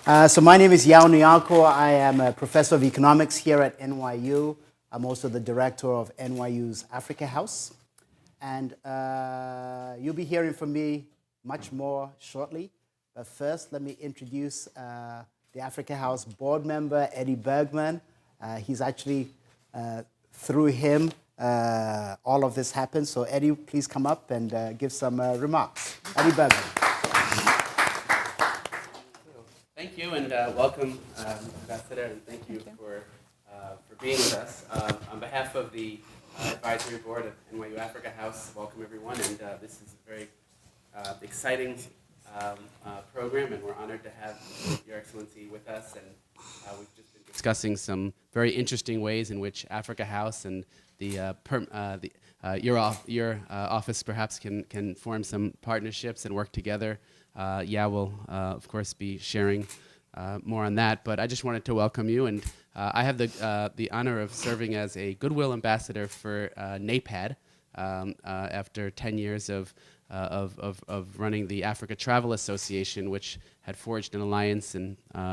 So my name is Nyarko. I am a professor of economics here at NYU. I'm also the director of NYU's Africa House. And you'll be hearing from me much more shortly. But first, let me introduce the Africa House board member, Eddie Bergman. He's actually, through him, all of this happened. So Eddie, please come up and give some remarks. Eddie Bergman. Thank you, and welcome, Ambassador, and thank you for being with us. On behalf of the advisory board of NYU Africa House, welcome everyone, and this is a very exciting program, and we're honored to have Your Excellency with us, and we've just been discussing some very interesting ways in which Africa House and your office perhaps can form some partnerships and work together. Will, of course, be sharing more on that, but I just wanted to welcome you, and I have the honor of serving as a Goodwill Ambassador for NAPAD after 10 years of running the Africa Travel Association, which had forged an alliance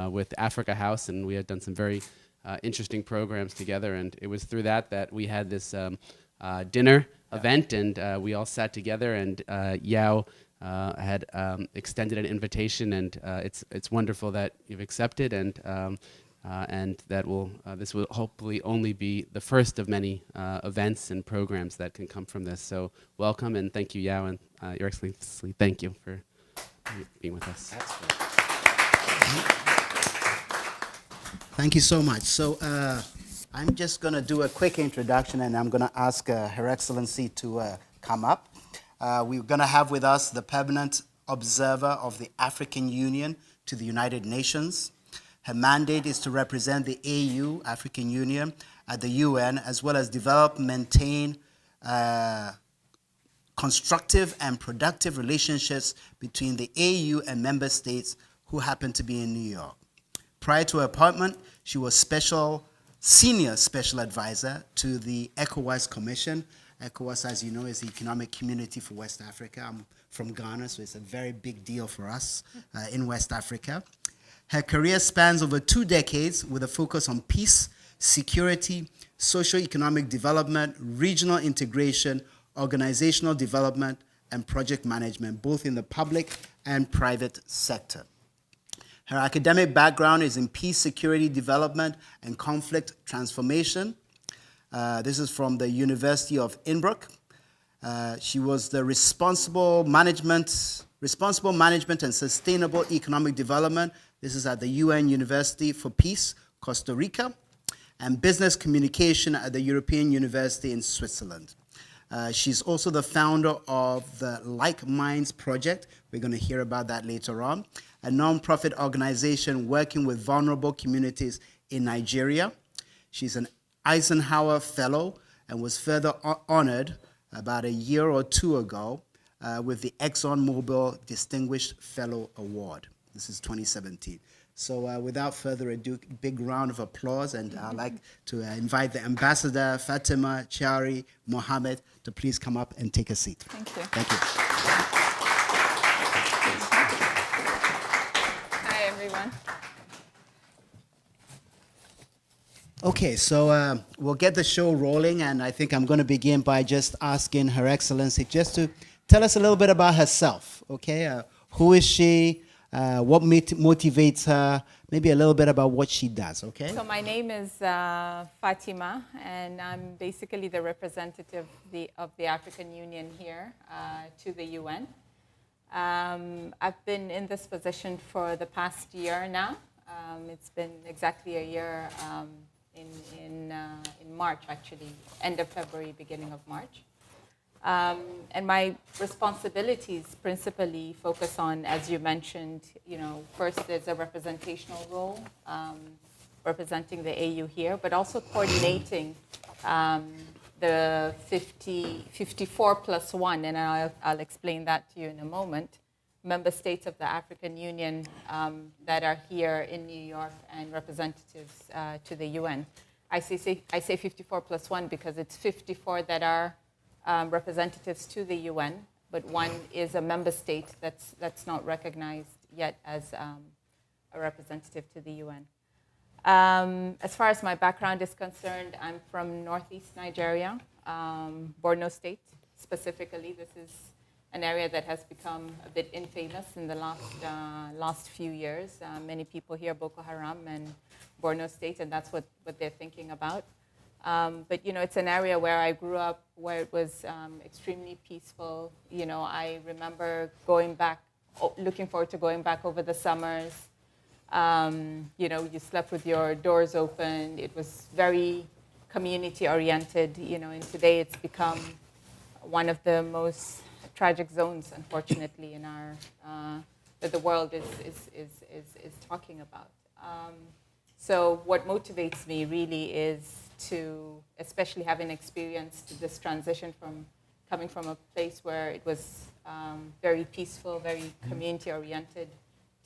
with Africa House, and we had done some very interesting programs together, and it was through that we had this dinner event, and we all sat together, and Yao had extended an invitation, and it's wonderful that you've accepted, and that this will hopefully only be the first of many events and programs that can come from this. So welcome, and thank you, Yao, and Your Excellency, thank you for being with us. Thank you so much. So I'm just going to do a quick introduction, and I'm going to ask Her Excellency to come up. We're going to have with us the permanent observer of the African Union to the United Nations. Her mandate is to represent the AU, African Union, at the UN, as well as develop, maintain constructive and productive relationships between the AU and member states who happen to be in New York. Prior to her appointment, she was senior special advisor to the ECOWAS Commission. ECOWAS, as you know, is the Economic Community for West Africa. I'm from Ghana, so it's a very big deal for us in West Africa. Her career spans over 2 decades with a focus on peace, security, socio-economic development, regional integration, organizational development, and project management, both in the public and private sector. Her academic background is in peace, security, development, and conflict transformation. This is from the University of Innsbruck. She was the responsible management and sustainable economic development. This is at the UN University for Peace, Costa Rica, and business communication at the European University in Switzerland. She's also the founder of the Like Minds Project. We're going to hear about that later on, a nonprofit organization working with vulnerable communities in Nigeria. She's an Eisenhower Fellow and was further honored about a year or two ago with the ExxonMobil Distinguished Fellow Award. This is 2017. So without further ado, big round of applause, and I'd like to invite the Ambassador Fatima Kyari Mohammed to please come up and take a seat. Thank you. Thank you. Hi, everyone. Okay, so we'll get the show rolling, and I think I'm going to begin by just asking Her Excellency just to tell us a little bit about herself, okay? Who is she? What motivates her? Maybe a little bit about what she does, okay? So my name is Fatima, and I'm basically the representative of the African Union here to the UN. I've been in this position for the past year now. It's been exactly a year in March, actually, end of February, beginning of March. And my responsibilities principally focus on, as you mentioned, first there's a representational role, representing the AU here, but also coordinating the 54 plus 1, and I'll explain that to you in a moment, member states of the African Union that are here in New York and representatives to the UN. I say 54 plus 1 because it's 54 that are representatives to the UN, but one is a member state that's not recognized yet as a representative to the UN. As far as my background is concerned, I'm from northeast Nigeria, Borno State specifically. This is an area that has become a bit infamous in the last few years. Many people hear Boko Haram and Borno State, and that's what they're thinking about. But it's an area where I grew up, where it was extremely peaceful. I remember going back, looking forward to going back over the summers. You slept with your doors open. It was very community-oriented. And today it's become one of the most tragic zones, unfortunately, in our that the world is talking about. So what motivates me really is to, especially having experienced this transition from coming from a place where it was very peaceful, very community-oriented,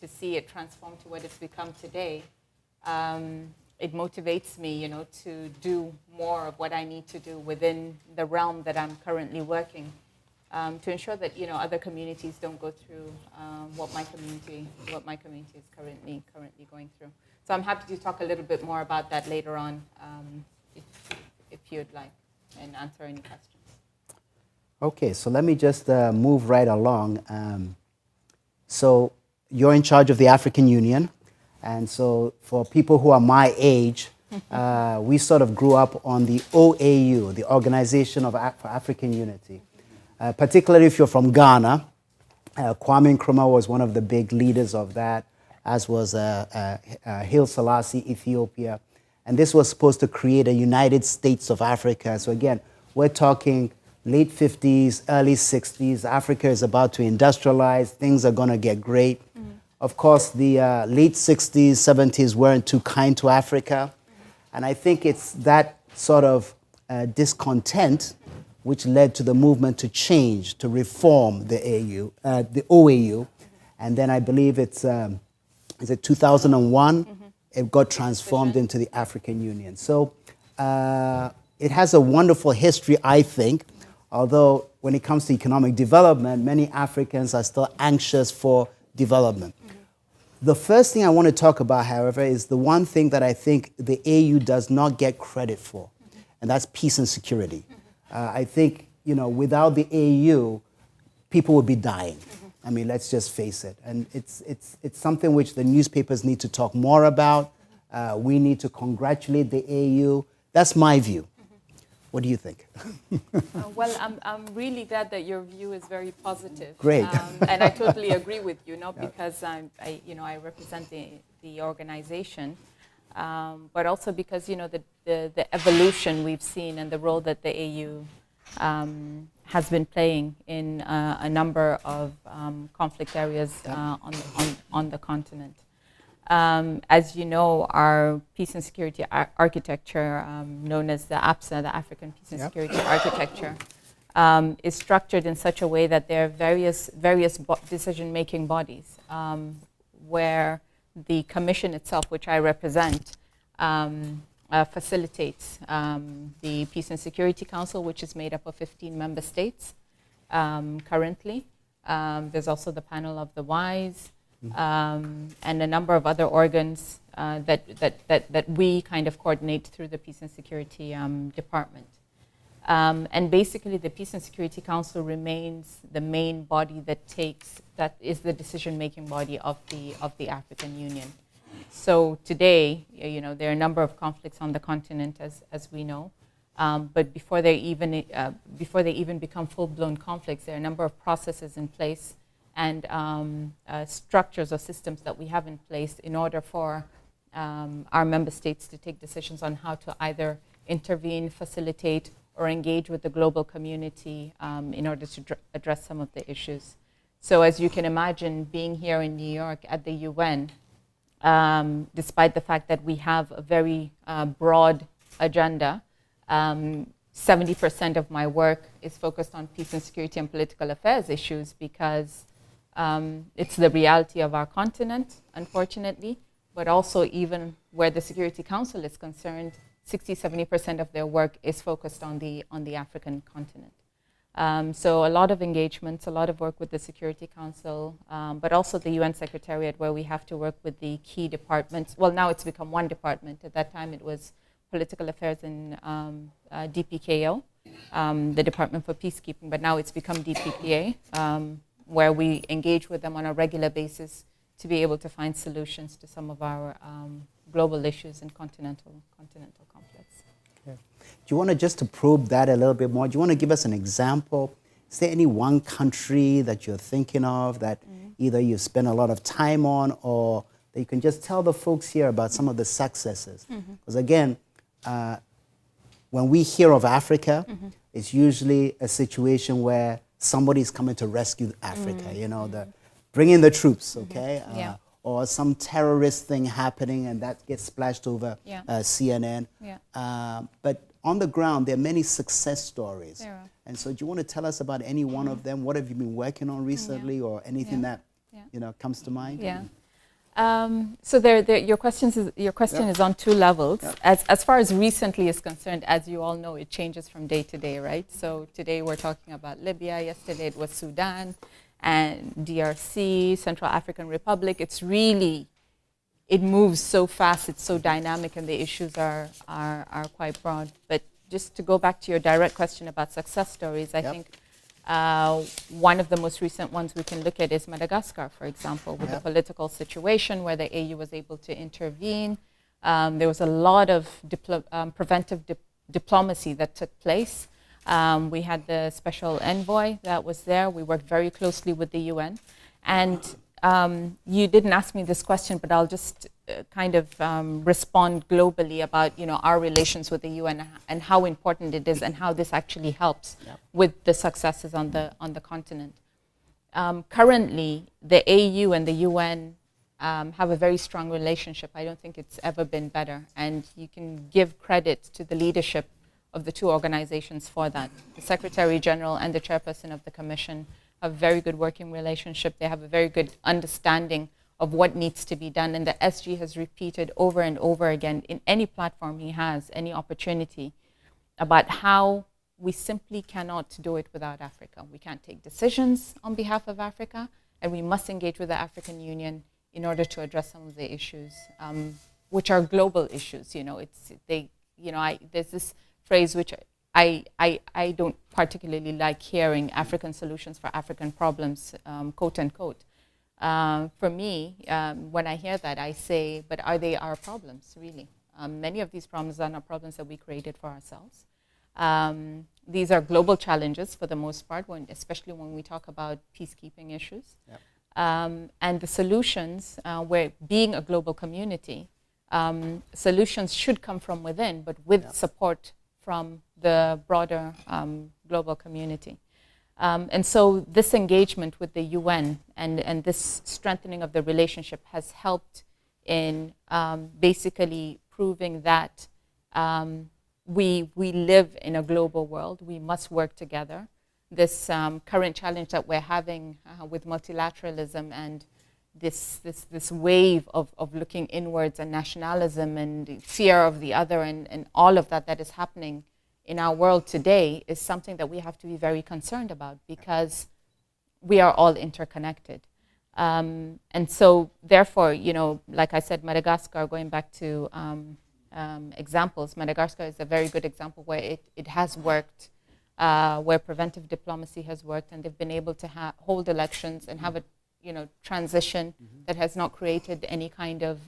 to see it transform to what it's become today. It motivates me, to do more of what I need to do within the realm that I'm currently working, to ensure that other communities don't go through what my community is currently going through. So I'm happy to talk a little bit more about that later on, if you'd like, and answer any questions. Okay, so let me just move right along. So you're in charge of the African Union, and so for people who are my age, we sort of grew up on the OAU, the Organization for African Unity. Particularly if you're from Ghana, Kwame Nkrumah was one of the big leaders of that, as was Haile Selassie, Ethiopia. And this was supposed to create a United States of Africa. So again, we're talking late 50s, early 60s. Africa is about to industrialize. Things are going to get great. Of course, the late 60s, 70s weren't too kind to Africa. And I think it's that sort of discontent which led to the movement to change, to reform the OAU. And then I believe it's 2001, it got transformed into the African Union. So it has a wonderful history, I think, although when it comes to economic development, many Africans are still anxious for development. The first thing I want to talk about, however, is the one thing that I think the AU does not get credit for, and that's peace and security. I think, without the AU, people would be dying. I mean, let's just face it. And it's something which the newspapers need to talk more about. We need to congratulate the AU. That's my view. What do you think? Well, I'm really glad that your view is very positive. Great. And I totally agree with you, not because I represent the organization, but also because, the evolution we've seen and the role that the AU has been playing in a number of conflict areas on the continent. As you know, our peace and security architecture, known as the APSA, the African Peace and Security Architecture, is structured in such a way that there are various decision-making bodies, where the commission itself, which I represent, facilitates the Peace and Security Council, which is made up of 15 member states currently. There's also the panel of the WISE, and a number of other organs that we kind of coordinate through the Peace and Security Department. And basically, the Peace and Security Council remains the main body that is the decision-making body of the African Union. So today, there are a number of conflicts on the continent, as we know. But before they even become full-blown conflicts, there are a number of processes in place and structures or systems that we have in place in order for our member states to take decisions on how to either intervene, facilitate, or engage with the global community in order to address some of the issues. So as you can imagine, being here in New York at the UN, despite the fact that we have a very broad agenda, 70% of my work is focused on peace and security and political affairs issues because it's the reality of our continent, unfortunately, but also even where the Security Council is concerned, 60-70% of their work is focused on the African continent. So a lot of engagements, a lot of work with the Security Council, but also the UN Secretariat, where we have to work with the key departments. Well, now it's become one department. At that time, it was Political Affairs in DPKO, the Department for Peacekeeping, but now it's become DPPA, where we engage with them on a regular basis to be able to find solutions to some of our global issues in continental complex. Okay. Do you want to just to probe that a little bit more? Do you want to give us an example? Is there any one country that you're thinking of that either you've spent a lot of time on, or that you can just tell the folks here about some of the successes? Because again, when we hear of Africa, it's usually a situation where somebody's coming to rescue Africa, you know, bring in the troops, okay? Yeah. Or some terrorist thing happening and that gets splashed over CNN. Yeah. But on the ground, there are many success stories. There are. And so do you want to tell us about any one of them? What have you been working on recently or anything that, you know, comes to mind? Yeah. So your question is on two levels. As far as recently is concerned, as you all know, it changes from day to day, right? So today we're talking about Libya. Yesterday it was Sudan and DRC, Central African Republic. It moves so fast, it's so dynamic, and the issues are quite broad. But just to go back to your direct question about success stories, I think one of the most recent ones we can look at is Madagascar, for example, with the political situation where the AU was able to intervene. There was a lot of preventive diplomacy that took place. We had the special envoy that was there. We worked very closely with the UN. And you didn't ask me this question, but I'll just kind of respond globally about, you know, our relations with the UN and how important it is and how this actually helps with the successes on the continent. Currently, the AU and the UN have a very strong relationship. I don't think it's ever been better. And you can give credit to the leadership of the two organizations for that. The Secretary General and the Chairperson of the Commission have a very good working relationship. They have a very good understanding of what needs to be done. And the SG has repeated over and over again in any platform he has, any opportunity, about how we simply cannot do it without Africa. We can't take decisions on behalf of Africa, and we must engage with the African Union in order to address some of the issues, which are global issues. You know, there's this phrase which I don't particularly like hearing, African solutions for African problems, quote unquote. For me, when I hear that, I say, but are they our problems, really? Many of these problems are not problems that we created for ourselves. These are global challenges for the most part, especially when we talk about peacekeeping issues. And the solutions, where being a global community, solutions should come from within, but with support from the broader global community. And so this engagement with the UN and this strengthening of the relationship has helped in basically proving that we live in a global world. We must work together. This current challenge that we're having with multilateralism and this wave of looking inwards and nationalism and fear of the other and all of that is happening in our world today is something that we have to be very concerned about, because we are all interconnected. And so therefore, you know, like I said, Madagascar, going back to examples, Madagascar is a very good example where it has worked, where preventive diplomacy has worked, and they've been able to hold elections and have a transition that has not created any kind of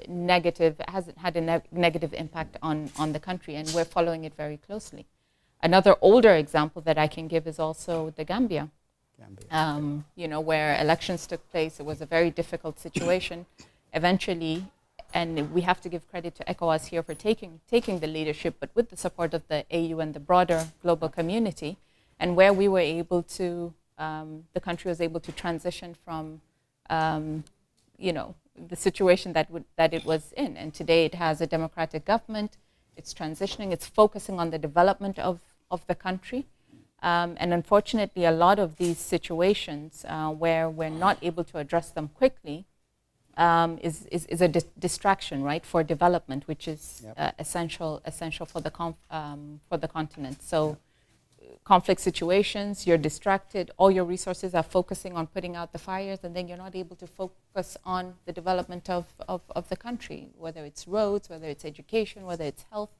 negative, hasn't had a negative impact on the country, and we're following it very closely. Another older example that I can give is also the Gambia. Where elections took place. It was a very difficult situation. Eventually, and we have to give credit to ECOWAS here for taking the leadership, but with the support of the AU and the broader global community, and where we were able to, the country was able to transition from, the situation that it was in. And today it has a democratic government. It's transitioning. It's focusing on the development of the country. And unfortunately, a lot of these situations where we're not able to address them quickly is a distraction, right, for development, which is essential for the continent. So, conflict situations, you're distracted, all your resources are focusing on putting out the fires, and then you're not able to focus on the development of the country, whether it's roads, whether it's education, whether it's health,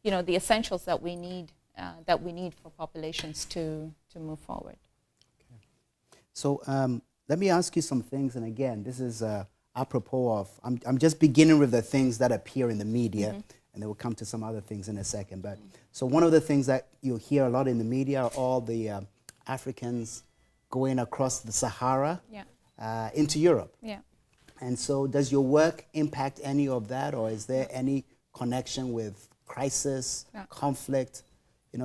the essentials that we need for populations to move forward. Okay. So let me ask you some things, and again, this is apropos of, I'm just beginning with the things that appear in the media, and then we'll come to some other things in a second. But so one of the things that you'll hear a lot in the media are all the Africans going across the Sahara into Europe. Yeah. And so does your work impact any of that, or is there any connection with crisis, conflict?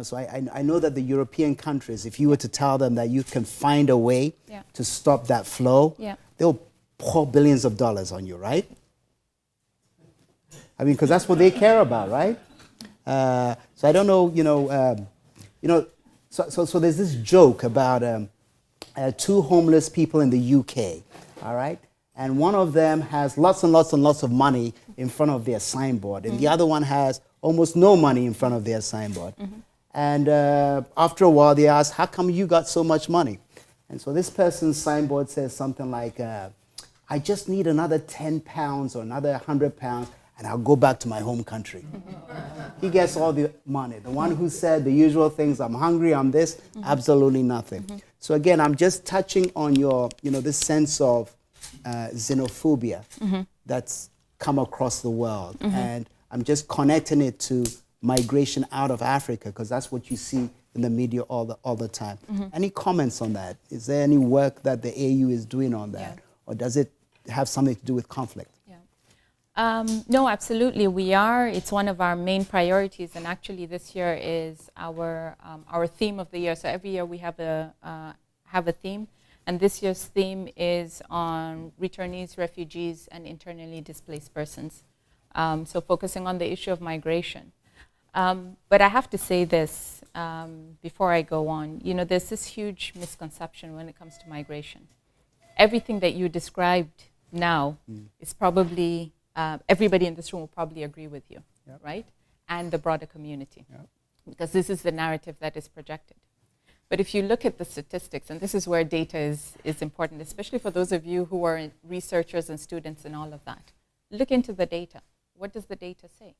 So I know that the European countries, if you were to tell them that you can find a way to stop that flow, they'll pour billions of dollars on you, right? I mean, because that's what they care about, right? So I don't know, so there's this joke about two homeless people in the UK, all right? And one of them has lots and lots and lots of money in front of their signboard, and the other one has almost no money in front of their signboard. And after a while, they ask, how come you got so much money? And so this person's signboard says something like, I just need another 10 pounds or another 100 pounds, and I'll go back to my home country. He gets all the money. The one who said the usual things, I'm hungry, I'm this, absolutely nothing. So again, I'm just touching on your, this sense of xenophobia that's come across the world. And I'm just connecting it to migration out of Africa, because that's what you see in the media all the time. Any comments on that? Is there any work that the AU is doing on that? Or does it have something to do with conflict? No, absolutely, we are. It's one of our main priorities, and actually this year is our theme of the year. So every year we have a theme, and this year's theme is on returnees, refugees, and internally displaced persons. So focusing on the issue of migration. But I have to say this before I go on. There's this huge misconception when it comes to migration. Everything that you described now is probably, everybody in this room will probably agree with you, right? And the broader community, because this is the narrative that is projected. But if you look at the statistics, and this is where data is important, especially for those of you who are researchers and students and all of that, look into the data. What does the data say?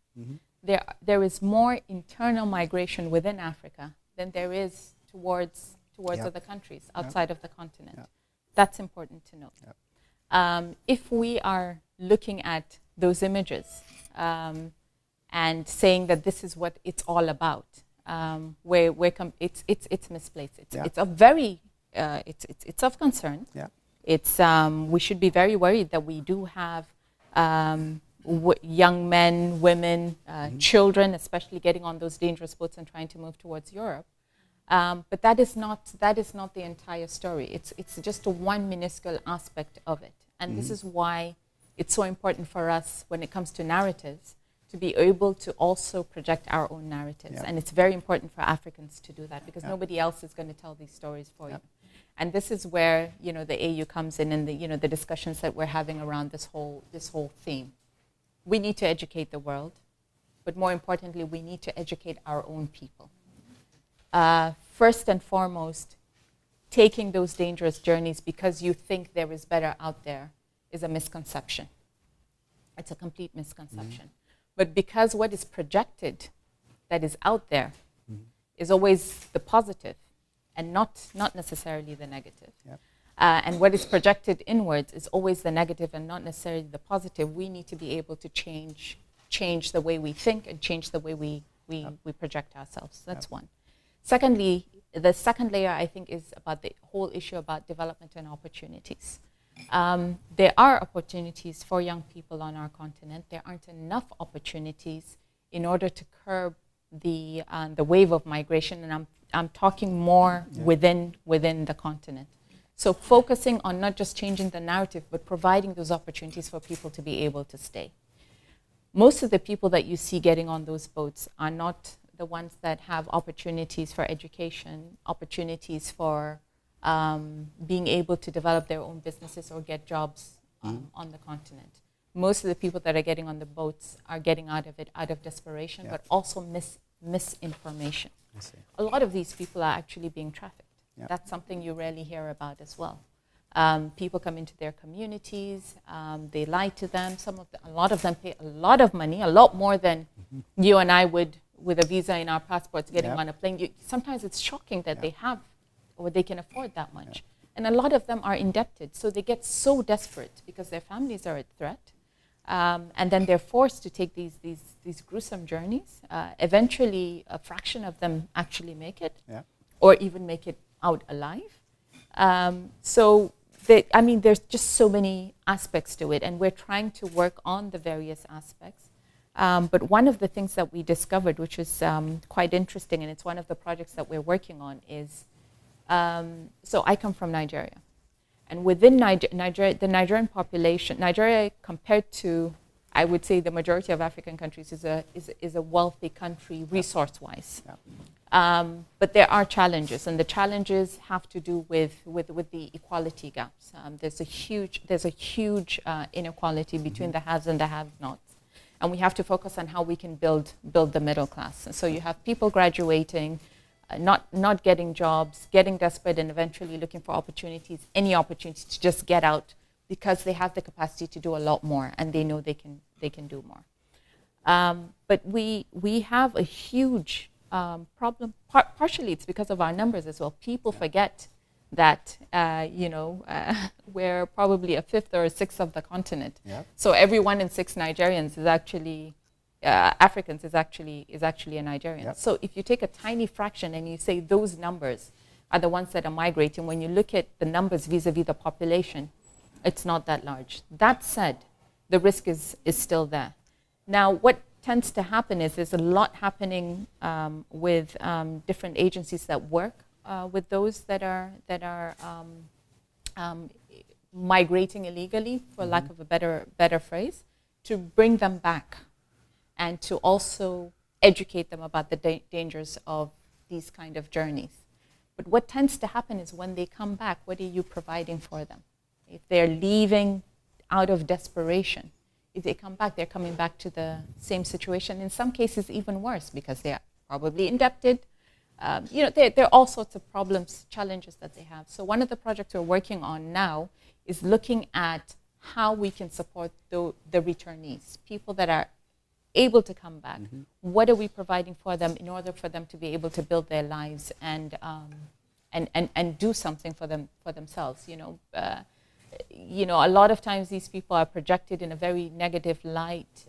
There is more internal migration within Africa than there is towards other countries outside of the continent. That's important to note. If we are looking at those images and saying that this is what it's all about, it's misplaced. It's a very it's of concern. It's we should be very worried that we do have young men, women, children, especially getting on those dangerous boats and trying to move towards Europe. But that is not the entire story. It's just one minuscule aspect of it. And this is why it's so important for us when it comes to narratives to be able to also project our own narratives. And it's very important for Africans to do that, because nobody else is going to tell these stories for you. And this is where the AU comes in, and the discussions that we're having around this whole theme. We need to educate the world, but more importantly, we need to educate our own people. First and foremost, taking those dangerous journeys because you think there is better out there is a misconception. It's a complete misconception. But because what is projected that is out there is always the positive and not necessarily the negative. And what is projected inwards is always the negative and not necessarily the positive. We need to be able to change the way we think and change the way we project ourselves. That's one. Secondly, the second layer, I think, is about the whole issue about development and opportunities. There are opportunities for young people on our continent. There aren't enough opportunities in order to curb the wave of migration, and I'm talking more within the continent. So focusing on not just changing the narrative, but providing those opportunities for people to be able to stay. Most of the people that you see getting on those boats are not the ones that have opportunities for education, opportunities for being able to develop their own businesses or get jobs on the continent. Most of the people that are getting on the boats are getting out of it out of desperation, but also misinformation. a lot of these people are actually being trafficked. Yep. That's something you rarely hear about as well. People come into their communities, they lie to them. A lot of them pay a lot of money, a lot more than you and I would with a visa in our passports getting Yep. on a plane. Sometimes it's shocking that Yep. they have or they can afford that much. And a lot of them are indebted, so they get so desperate because their families are at threat. And then they're forced to take these gruesome journeys. Eventually, a fraction of them actually make it, or even make it out alive. There's just so many aspects to it, and we're trying to work on the various aspects. But one of the things that we discovered, which is quite interesting, and it's one of the projects that we're working on, is so I come from Nigeria. And within Nigeria, the Nigerian population, Nigeria compared to, I would say, the majority of African countries is a wealthy country resource-wise. But there are challenges, and the challenges have to do with the equality gaps. There's a huge inequality between the haves and the have-nots, and we have to focus on how we can build the middle class. And so you have people graduating, not getting jobs, getting desperate, and eventually looking for opportunities, any opportunity to just get out because they have the capacity to do a lot more and they know they can do more. But we have a huge problem. Partially it's because of our numbers as well. People forget that we're probably a fifth or a sixth of the continent. So every 1 in 6 Nigerians is actually Africans is actually a Nigerian. So if you take a tiny fraction and you say those numbers are the ones that are migrating, when you look at the numbers vis-a-vis the population, it's not that large. That said, the risk is still there. Now, what tends to happen is there's a lot happening with different agencies that work with those that are migrating illegally, for lack of a better phrase, to bring them back and to also educate them about the dangers of these kind of journeys. But what tends to happen is when they come back, what are you providing for them? If they're leaving out of desperation, if they come back, they're coming back to the same situation. In some cases, even worse, because they are probably indebted. There are all sorts of problems, challenges that they have. So one of the projects we're working on now is looking at how we can support the returnees, people that are able to come back. What are we providing for them in order for them to be able to build their lives and do something for themselves? A lot of times these people are projected in a very negative light.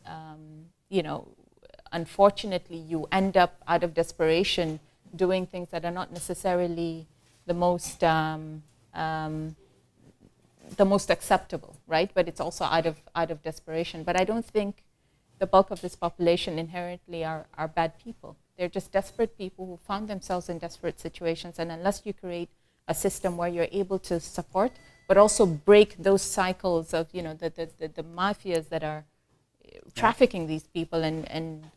Unfortunately, you end up out of desperation doing things that are not necessarily the most acceptable, right? But it's also out of desperation. But I don't think the bulk of this population inherently are bad people. They're just desperate people who found themselves in desperate situations. And unless you create a system where you're able to support, but also break those cycles of the mafias that are trafficking these people and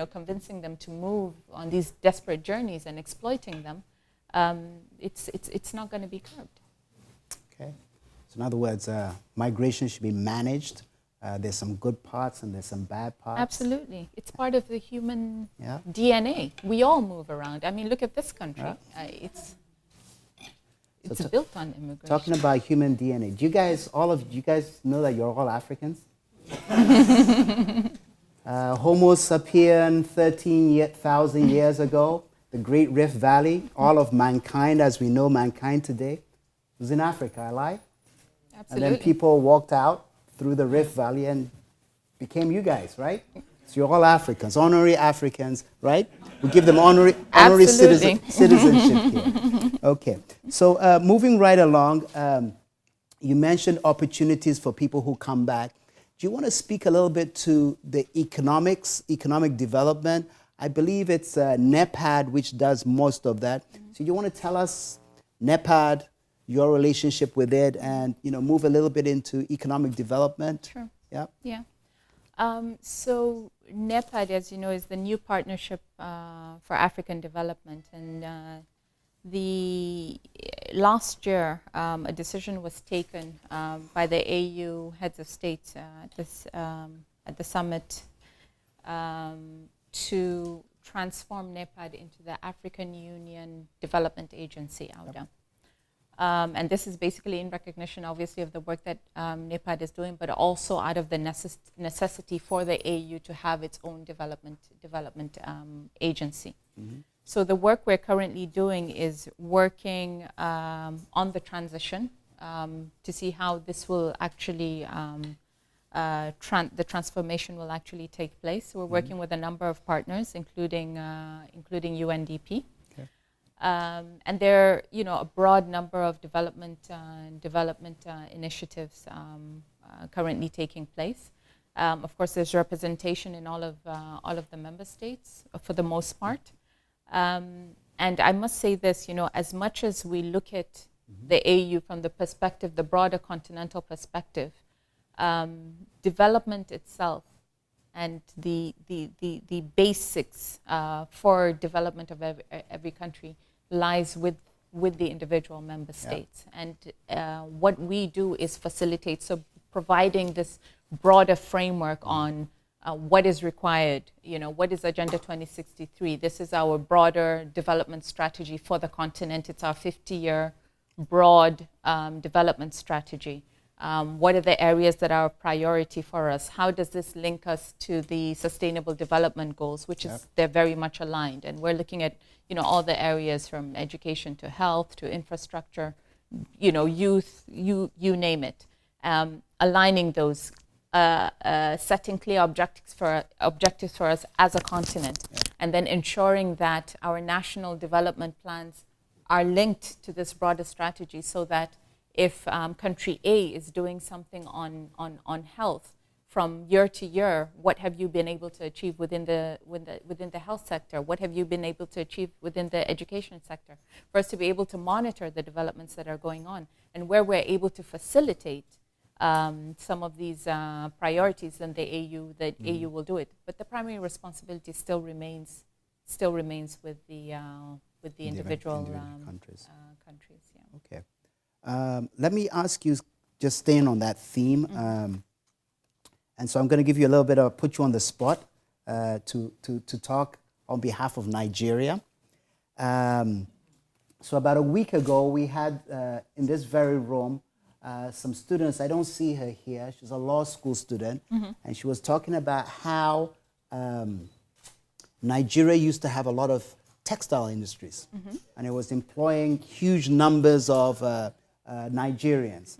convincing them to move on these desperate journeys and exploiting them, it's not going to be curbed. Okay. So in other words, migration should be managed. There's some good parts and there's some bad parts. Absolutely. It's part of the human DNA. We all move around. I mean, look at this country. It's built on immigration. Talking about human DNA, do you guys know that you're all Africans? Homo sapien 13,000 years ago, the Great Rift Valley, all of mankind as we know mankind today, was in Africa, alive. Absolutely. And then people walked out through the Rift Valley and became you guys, right? So you're all Africans, honorary Africans, right? We give them honorary citizenship here. Okay. So moving right along, you mentioned opportunities for people who come back. Do you want to speak a little bit to the economic development? I believe it's NEPAD which does most of that. So you want to tell us NEPAD, your relationship with it, and move a little bit into economic development? Sure. Yeah. Yeah. So NEPAD, as you know, is the new partnership for African development, and last year a decision was taken by the AU heads of state at the summit to transform NEPAD into the African Union Development Agency, AUDA. And this is basically in recognition, obviously, of the work that NEPAD is doing, but also out of the necessity for the AU to have its own development agency. So the work we're currently doing is working on the transition to see how this will actually, the transformation will actually take place. So we're working with a number of partners, including UNDP. And there are, a broad number of development initiatives currently taking place. Of course, there's representation in all of the member states for the most part. And I must say this, as much as we look at the AU from the perspective, the broader continental perspective, development itself and the basics for development of every country lies with the individual member states. And what we do is facilitate, so providing this broader framework on what is required, what is Agenda 2063? This is our broader development strategy for the continent. It's our 50-year broad development strategy. What are the areas that are a priority for us? How does this link us to the Sustainable Development Goals, which is, they're very much aligned. And we're looking at, all the areas from education to health to infrastructure, youth, you name it. Aligning those, setting clear objectives for us as a continent, and then ensuring that our national development plans are linked to this broader strategy, so that if country A is doing something on health, from year to year, what have you been able to achieve within the health sector? What have you been able to achieve within the education sector? For us to be able to monitor the developments that are going on, and where we're able to facilitate some of these priorities, then the AU will do it. But the primary responsibility still remains with the individual countries. Okay. Let me ask you, just staying on that theme, and so I'm going to give you a little bit of, put you on the spot to talk on behalf of Nigeria. So about a week ago, we had in this very room some students. I don't see her here. She's a law school student, and she was talking about how Nigeria used to have a lot of textile industries, and it was employing huge numbers of Nigerians.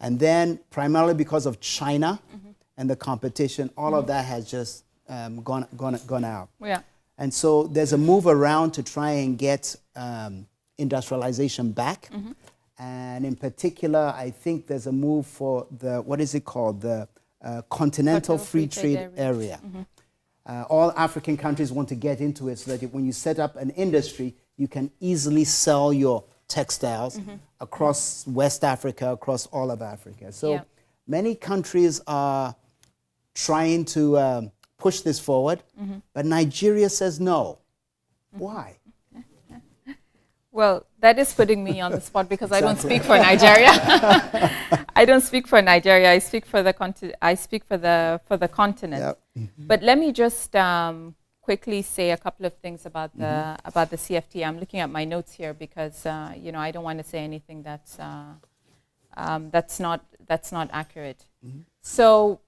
And then primarily because of China and the competition, all of that has just gone out. Yeah. And so there's a move around to try and get industrialization back. And in particular, I think there's a move for the, what is it called? The Continental Free Trade Area. All African countries want to get into it so that when you set up an industry, you can easily sell your textiles across West Africa, across all of Africa. So many countries are trying to push this forward, but Nigeria says no. Why? Well, that is putting me on the spot because I don't speak for Nigeria. I don't speak for Nigeria. I speak for the continent. But let me just quickly say a couple of things about the CFT. I'm looking at my notes here because I don't want to say anything that's not accurate. So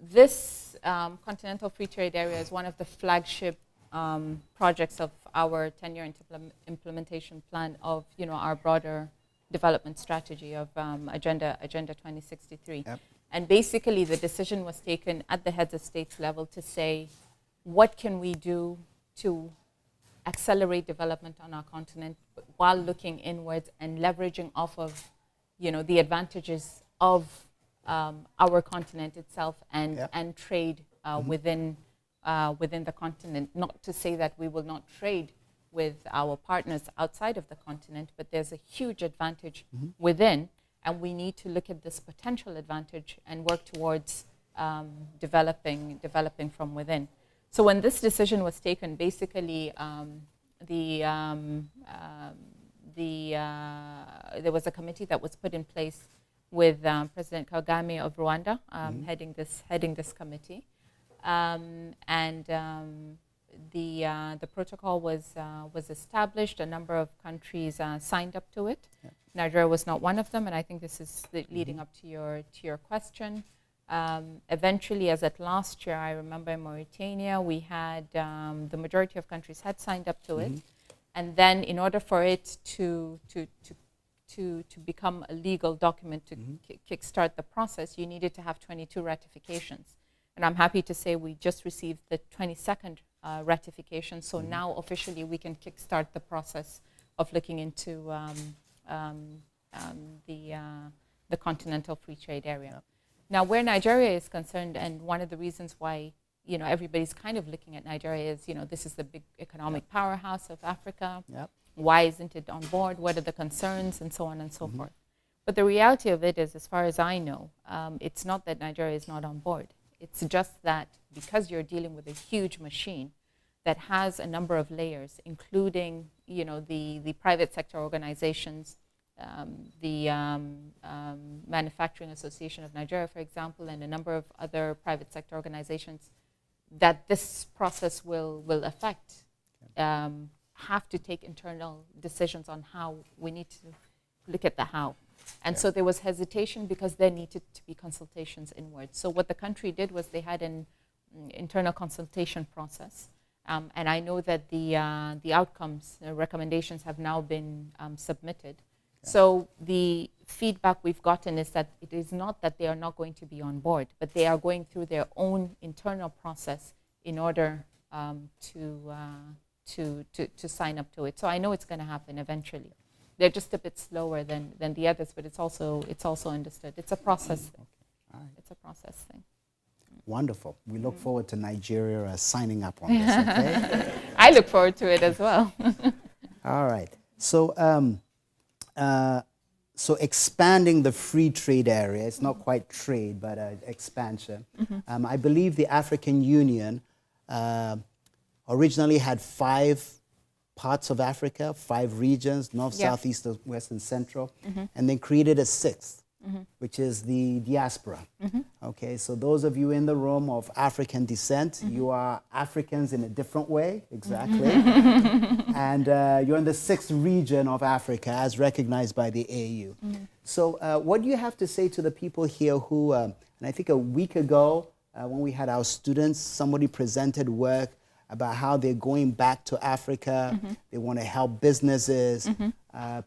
this Continental Free Trade Area is one of the flagship projects of our 10-year implementation plan of our broader development strategy of Agenda 2063. And basically the decision was taken at the heads of states level to say, what can we do to accelerate development on our continent while looking inwards and leveraging off of the advantages of our continent itself and trade within the continent. Not to say that we will not trade with our partners outside of the continent, but there's a huge advantage within, and we need to look at this potential advantage and work towards developing from within. So when this decision was taken, basically there was a committee that was put in place with President Kagame of Rwanda heading this committee. And the protocol was established. A number of countries signed up to it. Yeah. Nigeria was not one of them, and I think this is leading up to your question. Eventually, as at last year, I remember in Mauritania, we had the majority of countries had signed up to it, and then in order for it to become a legal document to kickstart the process, you needed to have 22 ratifications. And I'm happy to say we just received the 22nd ratification, so now officially we can kickstart the process of looking into the Continental Free Trade Area. Yep. Now, where Nigeria is concerned, and one of the reasons why everybody's kind of looking at Nigeria is, this is the big economic powerhouse of Africa. Yep. Why isn't it on board? What are the concerns, and so on and so forth. But the reality of it is, as far as I know, it's not that Nigeria is not on board. It's just that because you're dealing with a huge machine that has a number of layers, including the private sector organizations, the Manufacturing Association of Nigeria, for example, and a number of other private sector organizations that this process will affect, have to take internal decisions on how. We need to look at the how. And so there was hesitation because there needed to be consultations inwards. So what the country did was they had an internal consultation process. And I know that the outcomes, recommendations have now been submitted. So the feedback we've gotten is that it is not that they are not going to be on board, but they are going through their own internal process in order to sign up to it. So I know it's going to happen eventually. They're just a bit slower than the others, but it's also understood. It's a process thing. All right. It's a process thing. Wonderful. We look forward to Nigeria signing up on this, okay? I look forward to it as well. All right. So, so expanding the free trade area, it's not quite trade, but expansion. I believe the African Union originally had 5 parts of Africa, 5 regions, north, south, east, west, and central, and then created a 6th, which is the diaspora. Okay, so those of you in the room of African descent, you are Africans in a different way, exactly. And you're in the 6th region of Africa as recognized by the AU. So what do you have to say to the people here who, and I think a week ago when we had our students, somebody presented work about how they're going back to Africa. They want to help businesses.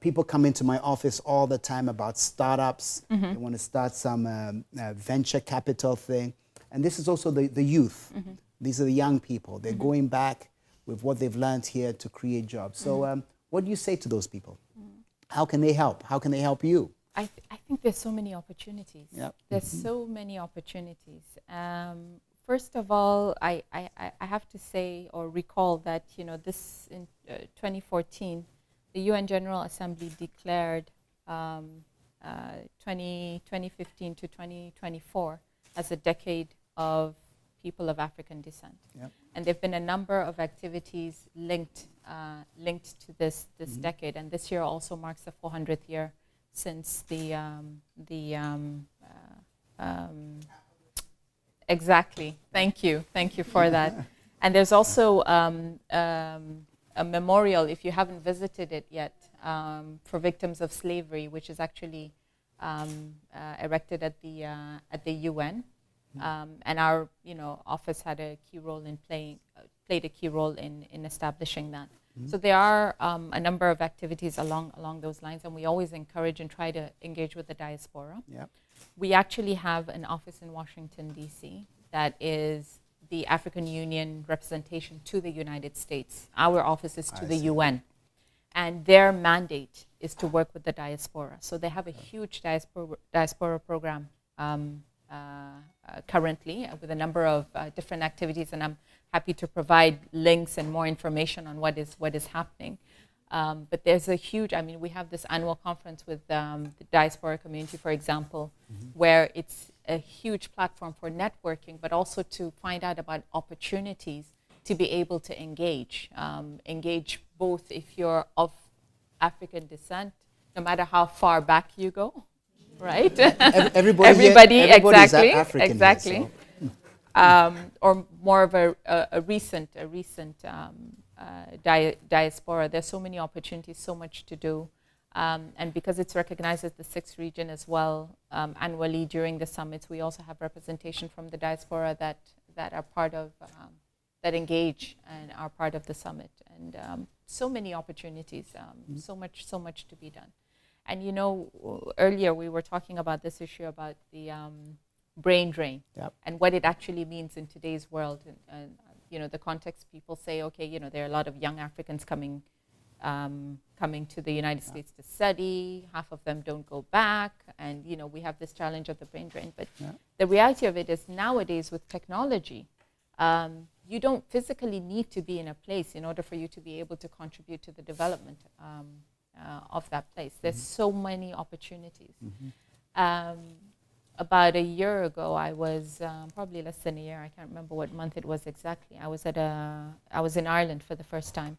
People come into my office all the time about startups. They want to start some venture capital thing. And this is also the youth. These are the young people. They're going back with what they've learned here to create jobs. So what do you say to those people? How can they help? How can they help you? I think there's so many opportunities. Yep. There's so many opportunities. First of all, I have to say or recall that this in 2014, the UN General Assembly declared 2015 to 2024 as a decade of people of African descent. Yep. And there've been a number of activities linked to this decade, and this year also marks the 400th year since Exactly. Thank you for that. And there's also a memorial, if you haven't visited it yet, for victims of slavery, which is actually erected at the UN. And our office had a key role in played a key role in establishing that. So there are a number of activities along those lines, and we always encourage and try to engage with the diaspora. Yep. We actually have an office in Washington, D.C. that is the African Union representation to the United States. Our office is to the UN. And their mandate is to work with the diaspora. So they have a huge diaspora program currently with a number of different activities, and I'm happy to provide links and more information on what is happening. But there's a huge, we have this annual conference with the diaspora community, for example, where it's a huge platform for networking, but also to find out about opportunities to be able to engage both if you're of African descent, no matter how far back you go, right? Everybody exactly, African exactly. Here, so. or more of a recent diaspora. There's so many opportunities, so much to do. And because it's recognized as the sixth region as well, annually during the summits, we also have representation from the diaspora that are part of, that engage and are part of the summit. And so many opportunities, so much to be done. And you know, earlier we were talking about this issue about the brain drain, and what it actually means in today's world. And you know, the context, people say, okay, you know, there are a lot of young Africans coming to the United States to study. Half of them don't go back, and you know, we have this challenge of the brain drain. But the reality of it is, nowadays with technology, you don't physically need to be in a place in order for you to be able to contribute to the development of that place. There's so many opportunities. About a year ago, I was probably less than a year. I can't remember what month it was exactly. I was in Ireland for the first time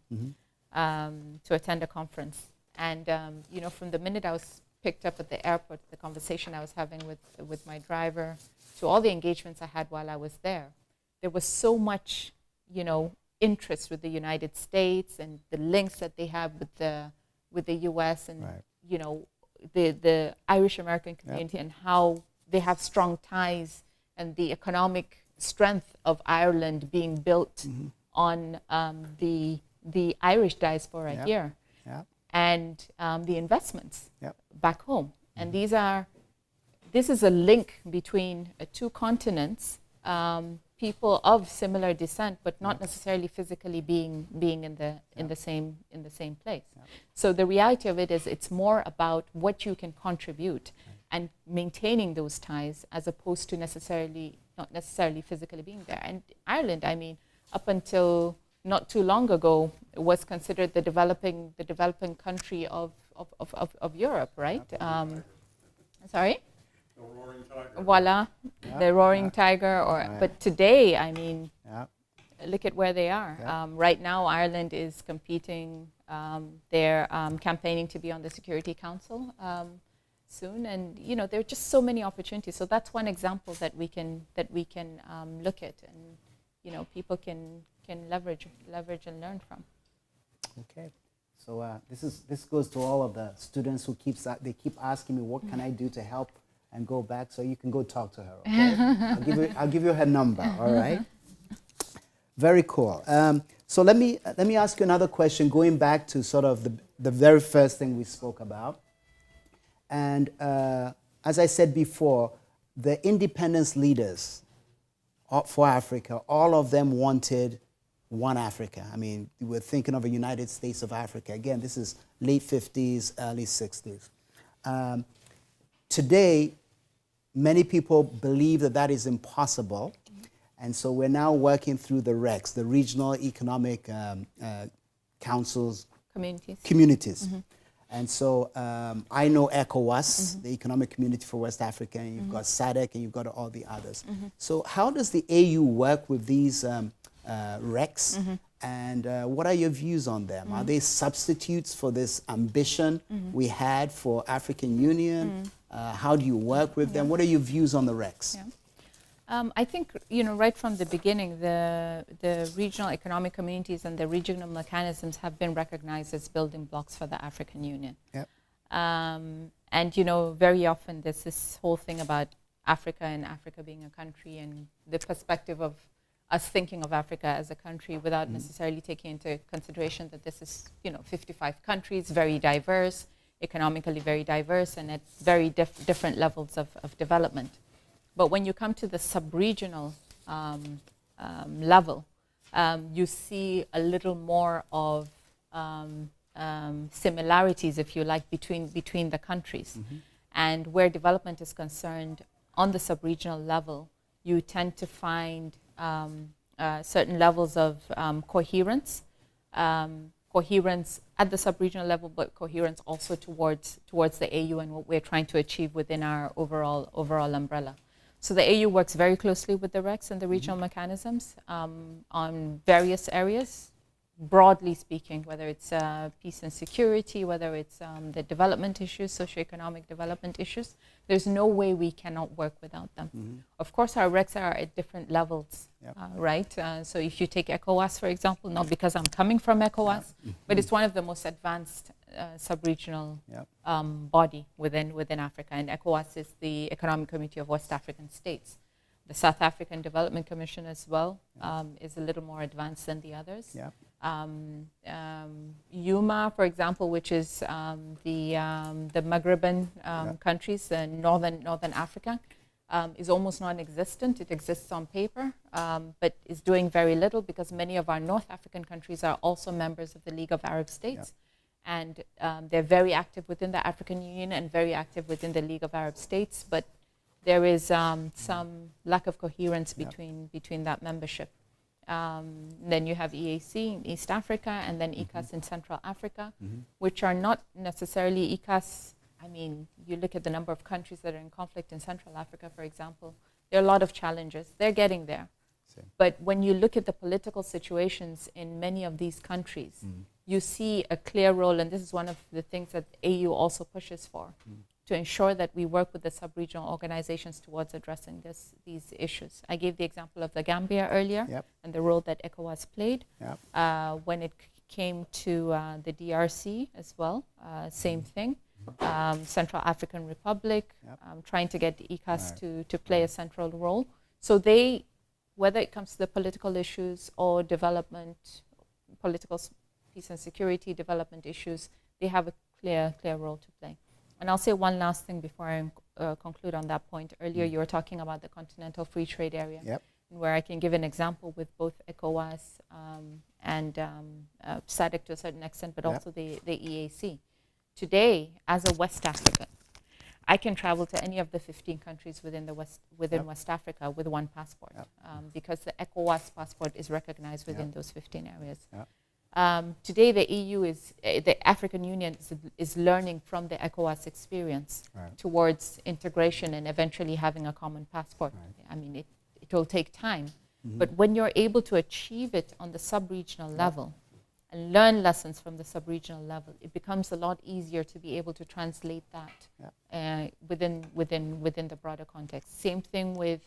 to attend a conference, and you know, from the minute I was picked up at the airport, the conversation I was having with my driver, to all the engagements I had while I was there was so much, you know, interest with the United States and the links that they have with the U.S. and you know, the Irish American community and how they have strong ties, and the economic strength of Ireland being built on the Irish diaspora here, and the investments back home. And this is a link between two continents, people of similar descent, but not necessarily physically being in the same place. So the reality of it is, it's more about what you can contribute and maintaining those ties, as opposed to not necessarily physically being there. And Ireland, I mean, up until not too long ago, was considered the developing country of Europe, right? Sorry? The roaring tiger. Voila, the roaring tiger. But today, I mean, look at where they are. Right now, Ireland is competing. They're campaigning to be on the Security Council soon, and you know, there are just so many opportunities. So that's one example that we can look at, and you know, people can leverage and learn from. Okay, so this goes to all of the students who keep asking me, what can I do to help and go back? So you can go talk to her. Okay, I'll give you her number. All right. Very cool. So let me ask you another question, going back to sort of the very first thing we spoke about. And as I said before, the independence leaders for Africa, all of them wanted one Africa. I mean, we're thinking of a United States of Africa. Again, this is late 50s, early 60s. Today, many people believe that is impossible. And so we're now working through the RECs, the Regional Economic Councils. Communities. And so I know ECOWAS, the Economic Community for West Africa, and you've got SADC, and you've got all the others. So how does the AU work with these RECs, and what are your views on them? Are they substitutes for this ambition we had for African Union? How do you work with them? What are your views on the RECs? I think, you know, right from the beginning, the regional economic communities and the regional mechanisms have been recognized as building blocks for the African Union. And, you know, very often there's this whole thing about Africa and Africa being a country, and the perspective of us thinking of Africa as a country without necessarily taking into consideration that this is, you know, 55 countries, very diverse, economically very diverse, and at very different levels of development. But when you come to the sub-regional level, you see a little more of similarities, if you like, between the countries. And where development is concerned, on the sub-regional level, you tend to find certain levels of coherence at the sub-regional level, but coherence also towards the AU and what we're trying to achieve within our overall umbrella. So the AU works very closely with the RECs and the regional mechanisms on various areas, broadly speaking, whether it's peace and security, whether it's the development issues, socio-economic development issues, there's no way we cannot work without them. Of course, our recs are at different levels, right? So if you take ECOWAS, for example, not because I'm coming from ECOWAS, but it's one of the most advanced sub-regional body within Africa. And ECOWAS is the Economic Community of West African States. The South African Development Commission as well is a little more advanced than the others. UMA, for example, which is the Maghreban countries, the Northern Africa, is almost non-existent. It exists on paper, but is doing very little because many of our North African countries are also members of the League of Arab States. And they're very active within the African Union and very active within the League of Arab States, but there is some lack of coherence between that membership. Then you have EAC in East Africa, and then ECOWAS in Central Africa, which are not necessarily ECOWAS. I mean, you look at the number of countries that are in conflict in Central Africa, for example, there are a lot of challenges. They're getting there. But when you look at the political situations in many of these countries, you see a clear role, and this is one of the things that AU also pushes for, to ensure that we work with the sub-regional organizations towards addressing these issues. I gave the example of the Gambia earlier and the role that ECOWAS played. When it came to the DRC as well, same thing. Central African Republic, trying to get the ECOWAS to play a central role. So they, whether it comes to the political issues or development, political peace and security, development issues, they have a clear role to play. And I'll say one last thing before I conclude on that point. Earlier, you were talking about the Continental Free Trade Area, where I can give an example with both ECOWAS and SADC to a certain extent, but also the EAC. Today, as a West African, I can travel to any of the 15 countries within West Africa with one passport, because the ECOWAS passport is recognized within those 15 areas. Today, the EU the African Union is learning from the ECOWAS experience towards integration and eventually having a common passport. I mean, it will take time, but when you're able to achieve it on the sub-regional level and learn lessons from the sub-regional level, it becomes a lot easier to be able to translate that within the broader context. Same thing with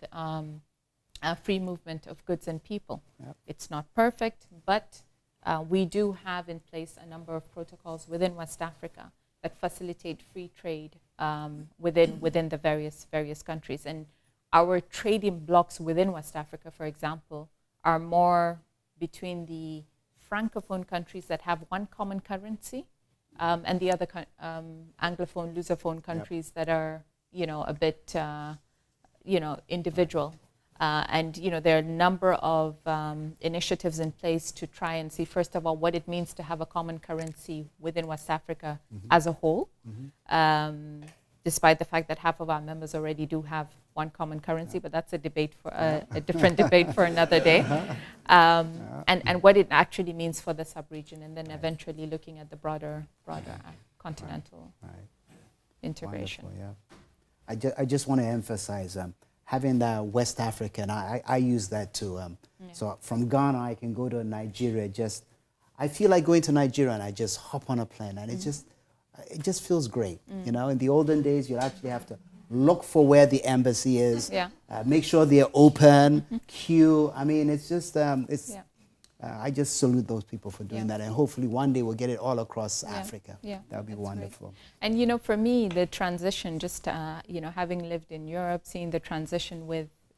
free movement of goods and people. It's not perfect, but we do have in place a number of protocols within West Africa that facilitate free trade within the various countries. And our trading blocks within West Africa, for example, are more between the Francophone countries that have one common currency and the other Anglophone, Lusophone countries that are, a bit, individual. And there are a number of initiatives in place to try and see, first of all, what it means to have a common currency within West Africa as a whole, despite the fact that half of our members already do have one common currency, but that's a debate for a different debate for another day. And what it actually means for the sub-region, and then eventually looking at the broader continental integration. Wonderful, I just want to emphasize having that West African, I use that too. So from Ghana, I can go to Nigeria. I feel like going to Nigeria and I just hop on a plane and it just feels great. In the olden days, you'd actually have to look for where the embassy is, make sure they're open, queue. I mean, it's just, I just salute those people for doing that. And hopefully one day we'll get it all across Africa. That would be wonderful. Great. And, for me, the transition, just, having lived in Europe, seeing the transition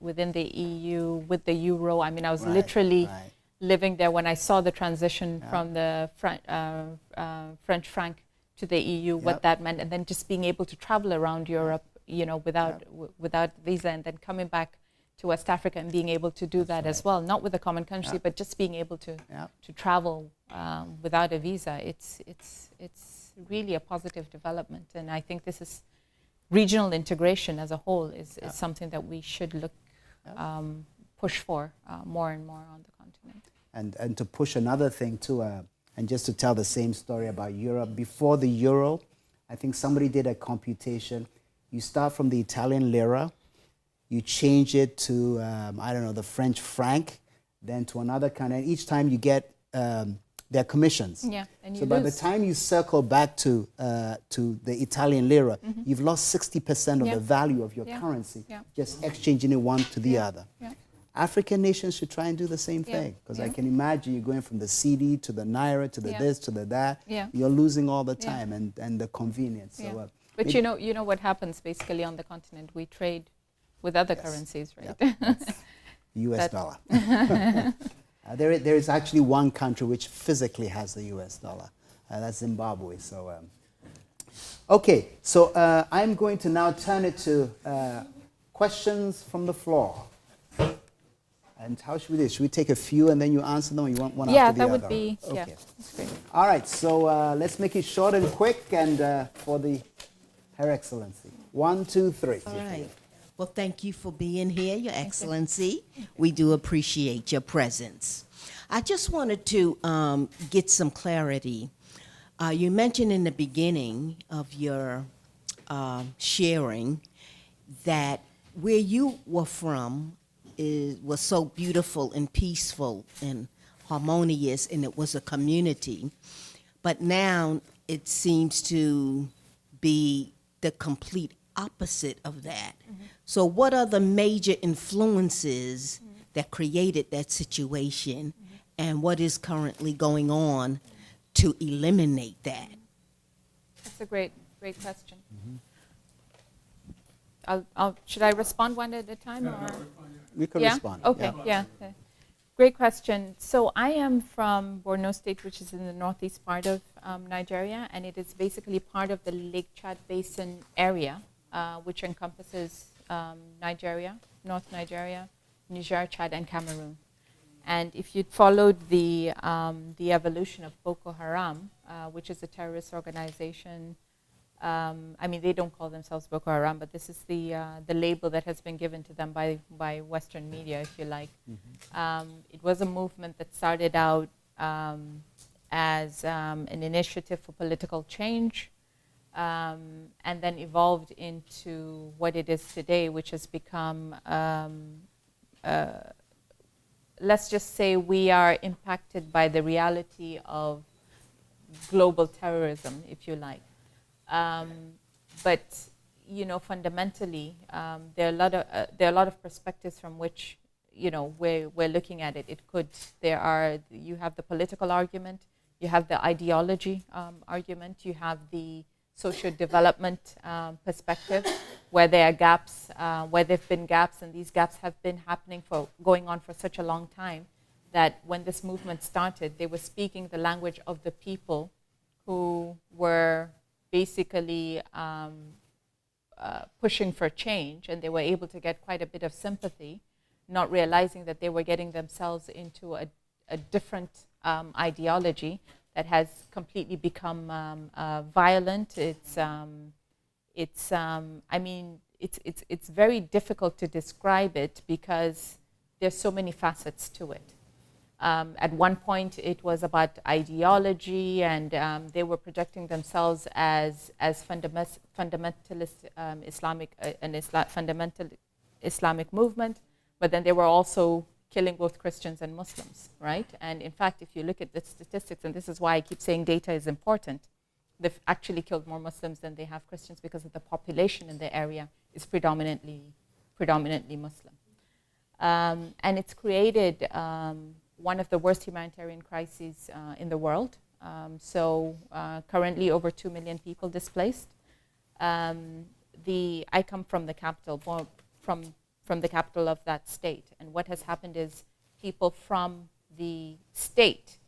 within the EU, with the euro, I mean, I was literally living there when I saw the transition from the French franc to the EU, what that meant, and then just being able to travel around Europe, without visa, and then coming back to West Africa and being able to do that as well, not with a common country, but just being able to travel without a visa. It's really a positive development, and I think this is regional integration as a whole is something that we should look push for more and more on the continent. And to push another thing too, and just to tell the same story about Europe, before the euro, I think somebody did a computation. You start from the Italian lira, you change it to, the French franc, then to another kind. And each time you get their commissions. Yeah, and so you by the lose. time you circle back to the Italian lira, you've lost 60% of Yeah. the value of your Yeah. currency, Yeah. just exchanging it one to the other. Yeah. African nations should try and do the same Yeah. thing, because I Yeah. can imagine you going from the CD to the naira to the Yeah. this to the that. Yeah. You're losing all the Yeah. time and the convenience. Yeah. So, But maybe- you know what happens basically on the continent? We trade with other Yes. currencies, right? Yep, that's US That- dollar. There is actually one country which physically has the US dollar. That's Zimbabwe. So, okay, so I'm going to now turn it to questions from the floor. And how should we do this? Should we take a few and then you answer them, or you want one Yeah, after the that other? would be, yeah, Okay. that's great. All right, so let's make it short and quick, and for Her Excellency. 1, 2, 3. All right. Well, thank you for being here, Your Excellency. We do appreciate your presence. I just wanted to get some clarity. You mentioned in the beginning of your sharing that where you were from was so beautiful and peaceful and harmonious, and it was a community. But now it seems to be the complete opposite of that. So what are the major influences that created that situation, and what is currently going on to eliminate that? That's a great question. Should I respond one at a time? Or? We could Yeah? respond. Okay, yeah. Great question. So I am from Borno State, which is in the northeast part of Nigeria, and it is basically part of the Lake Chad Basin area, which encompasses Nigeria, North Nigeria, Niger, Chad, and Cameroon. And if you'd followed the evolution of Boko Haram, which is a terrorist organization, I mean, they don't call themselves Boko Haram, but this is the label that has been given to them by Western media, if you like. It was a movement that started out as an initiative for political change, and then evolved into what it is today, which has become, let's just say we are impacted by the reality of global terrorism, if you like. But you know, fundamentally, there are a lot of perspectives from which, you know, we're looking at it. You have the political argument, you have the ideology argument, you have the social development perspective, where there are gaps, where there've been gaps, and these gaps have been going on for such a long time that when this movement started, they were speaking the language of the people who were basically pushing for change, and they were able to get quite a bit of sympathy, not realizing that they were getting themselves into a different ideology that has completely become violent. I mean, it's very difficult to describe it because there's so many facets to it. At one point, it was about ideology, and they were projecting themselves as fundamentalist fundamental Islamic movement, but then they were also killing both Christians and Muslims, right? And in fact, if you look at the statistics, and this is why I keep saying data is important, they've actually killed more Muslims than they have Christians because of the population in the area is predominantly Muslim. And it's created one of the worst humanitarian crises in the world. Currently over 2 million people displaced. I come from the capital, from the capital of that state. And what has happened is people from the state,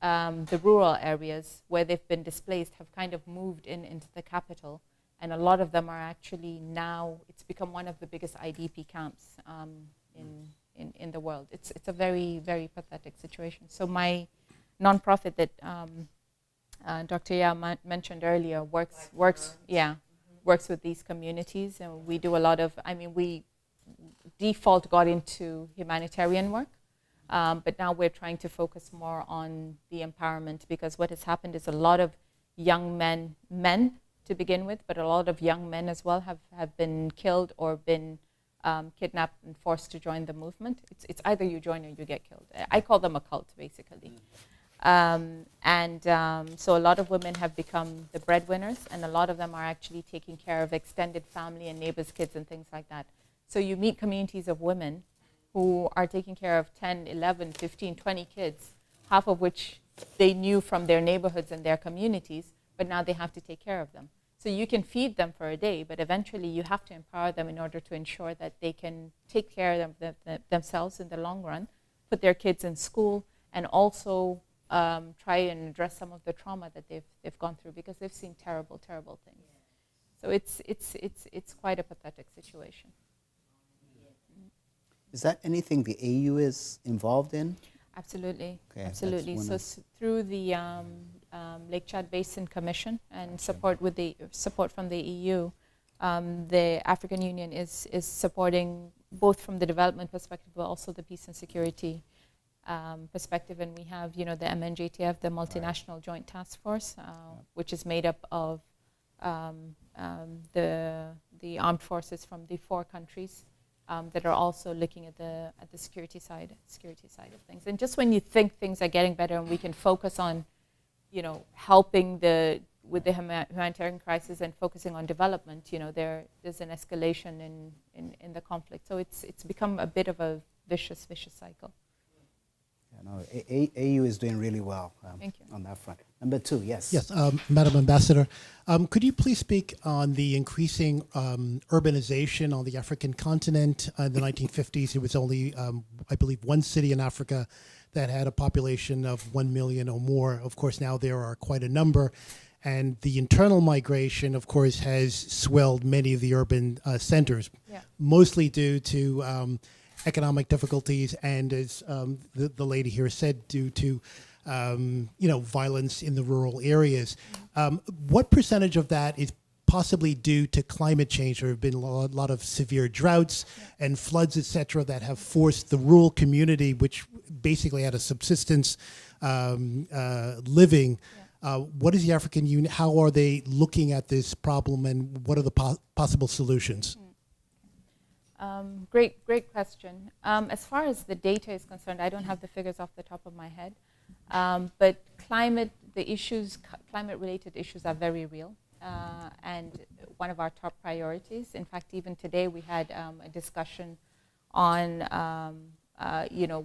the rural areas where they've been displaced, have kind of moved into the capital. And a lot of them are actually now, it's become one of the biggest IDP camps in the world. It's a very, very pathetic situation. So my nonprofit that Dr. Ya mentioned earlier works with these communities, and we do a lot of, we default got into humanitarian work, but now we're trying to focus more on the empowerment, because what has happened is a lot of young men to begin with, but a lot of young men as well have been killed or been kidnapped and forced to join the movement. It's either you join or you get killed. I call them a cult, basically. So a lot of women have become the breadwinners, and a lot of them are actually taking care of extended family and neighbors' kids and things like that. So you meet communities of women who are taking care of 10, 11, 15, 20 kids, half of which they knew from their neighborhoods and their communities, but now they have to take care of them. So you can feed them for a day, but eventually you have to empower them in order to ensure that they can take care of themselves in the long run, put their kids in school, and also try and address some of the trauma that they've gone through, because they've seen terrible, terrible things. So it's quite a pathetic situation. Is that anything the AU is involved in? Absolutely, Okay, absolutely. So through the Lake Chad Basin Commission and support from the EU, the African Union is supporting both from the development perspective, but also the peace and security perspective. And we have, the MNJTF, the Multinational Joint Task Force, which is made up of the armed forces from the 4 countries. That are also looking at the security side of things. And just when you think things are getting better and we can focus on, helping with the humanitarian crisis and focusing on development, there's an escalation in the conflict. So it's become a bit of a vicious cycle. Yeah, no, AU is doing really well Thank you. on that front. Number 2, yes. Yes, Madam Ambassador, could you please speak on the increasing urbanization on the African continent? In the 1950s, it was only, I believe, 1 city in Africa that had a population of 1 million or more. Of course, now there are quite a number. And the internal migration, of course, has swelled many of the urban centers, mostly due to economic difficulties and, as the lady here said, due to violence in the rural areas. What percentage of that is possibly due to climate change? There have been a lot of severe droughts and floods, et cetera, that have forced the rural community, which basically had a subsistence living. What is the African Union, how are they looking at this problem, and what are the possible solutions? Great question. As far as the data is concerned, I don't have the figures off the top of my head. But climate-related issues are very real, and one of our top priorities. In fact, even today we had a discussion on,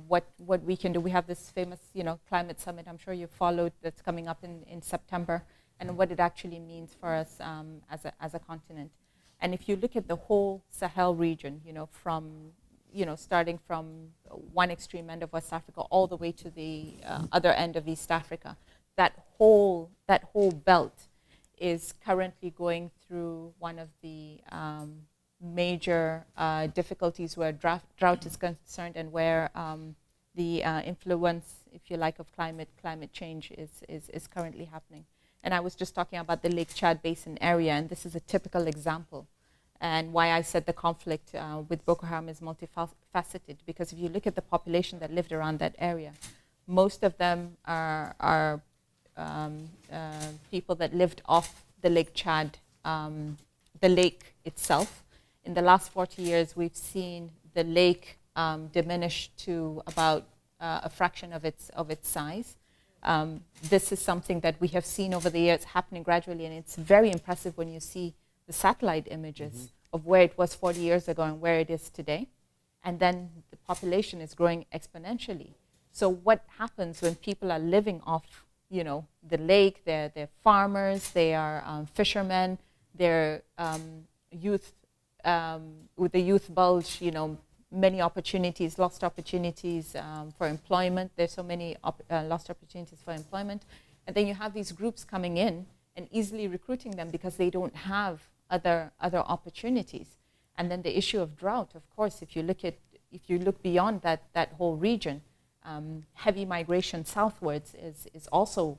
what we can do. We have this famous, climate summit. I'm sure you followed, that's coming up in September, and what it actually means for us as a continent. And if you look at the whole Sahel region, starting from one extreme end of West Africa all the way to the other end of East Africa, that whole belt is currently going through one of the major difficulties where drought is concerned, and where the influence, if you like, of climate change is currently happening. And I was just talking about the Lake Chad Basin area, and this is a typical example. And why I said the conflict with Boko Haram is multifaceted, because if you look at the population that lived around that area, most of them are people that lived off the Lake Chad, the lake itself. In the last 40 years, we've seen the lake diminish to about a fraction of its size. This is something that we have seen over the years happening gradually, and it's very impressive when you see the satellite images of where it was 40 years ago and where it is today. And then the population is growing exponentially. So what happens when people are living off, the lake? They're farmers, they are fishermen, they're youth, with the youth bulge, many opportunities, lost opportunities for employment. There's so many lost opportunities for employment. And then you have these groups coming in and easily recruiting them because they don't have other opportunities. And then the issue of drought, of course, if you look beyond that whole region, heavy migration southwards is also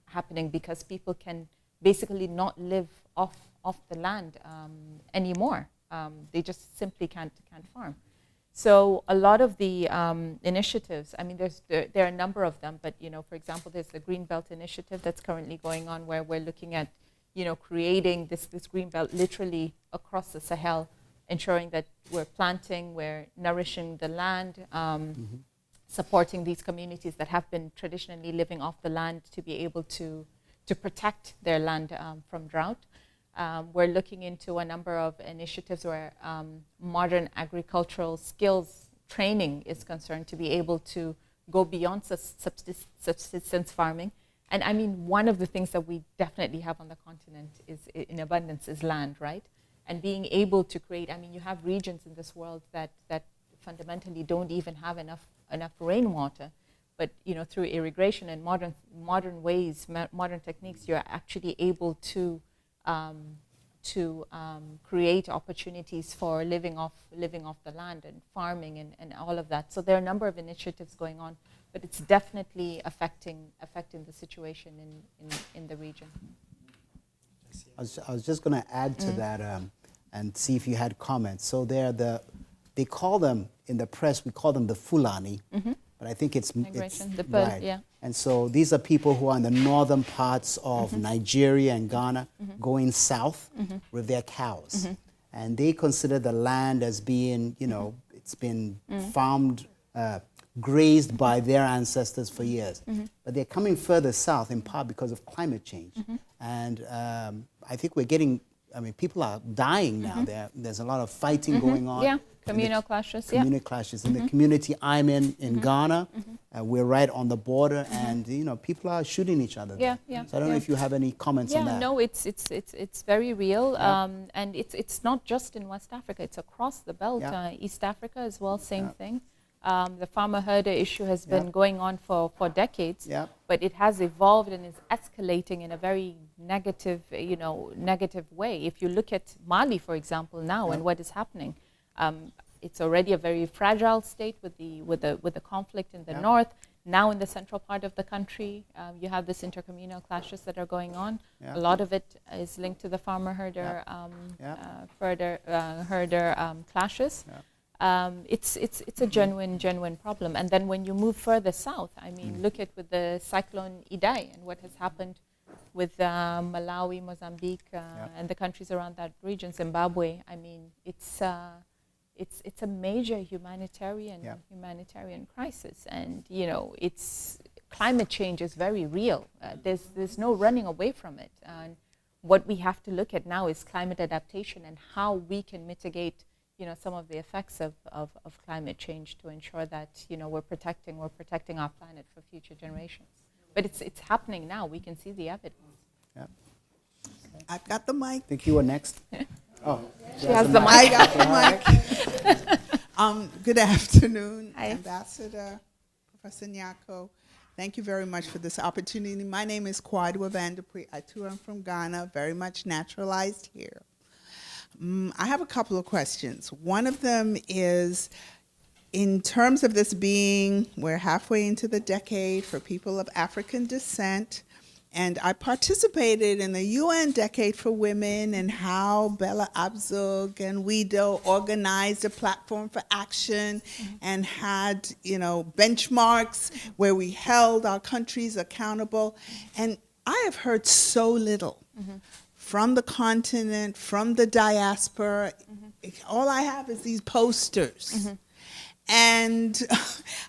happening, because people can basically not live off the land anymore. They just simply can't farm. So a lot of the initiatives, I mean, there are a number of them, but for example, there's the Green Belt Initiative that's currently going on, where we're looking at creating this green belt literally across the Sahel, ensuring that we're planting, we're nourishing the land, supporting these communities that have been traditionally living off the land to be able to protect their land from drought. We're looking into a number of initiatives where modern agricultural skills training is concerned to be able to go beyond subsistence farming. And I mean, one of the things that we definitely have on the continent is in abundance is land, right? And being able to create, I mean, you have regions in this world that fundamentally don't even have enough rainwater. But through irrigation and modern ways, modern techniques, you're actually able to create opportunities for living off the land and farming and all of that. So there are a number of initiatives going on, but it's definitely affecting the situation in the region. I was just going to add to that and see if you had comments. So they call them in the press, we call them the Fulani, but I think it's Migration, right. Yeah. And so these are people who are in the northern parts of Nigeria and Ghana, going south with their cows, and they consider the land as being, it's been farmed, grazed by their ancestors for years. But they're coming further south in part because of climate change, and I think we're getting. I mean, people are dying now. There's a lot of fighting going on. Yeah, communal clashes. Communal clashes. In the community I'm in Ghana, we're right on the border, and people are shooting each other. Yeah, there. yeah. So I don't know if you have any comments on that. Yeah, no, it's very real, and it's not just in West Africa. It's across the belt. East Africa as well, same thing. The farmer-herder issue has been going on for decades, but it has evolved and is escalating in a very negative way. If you look at Mali, for example, now and what is happening, it's already a very fragile state with the conflict in the north. Now in the central part of the country, you have this intercommunal clashes that are going on. A lot of it is linked to the farmer-herder clashes. It's a genuine problem. And then when you move further south, I mean, look at with the cyclone Idai and what has happened with Malawi, Mozambique, and the countries around that region, Zimbabwe. I mean, it's a major humanitarian crisis, and it's climate change is very real. There's no running away from it. And what we have to look at now is climate adaptation and how we can mitigate some of the effects of climate change to ensure that we're protecting our planet for future generations. But it's happening now. We can see the evidence. Yeah. I've got the mic. I think you were next. Oh, she has the mic. I got the mic. Good afternoon, Hi. Ambassador, Professor Nyarko. Thank you very much for this opportunity. My name is Kwadwa Vanderpreet. I too am from Ghana, very much naturalized here. I have a couple of questions. One of them is, in terms of this being, we're halfway into the decade for people of African descent, and I participated in the UN Decade for Women and how Bella Abzug and WIDO organized a platform for action and had, benchmarks where we held our countries accountable. And I have heard so little from the continent, from the diaspora. All I have is these posters. And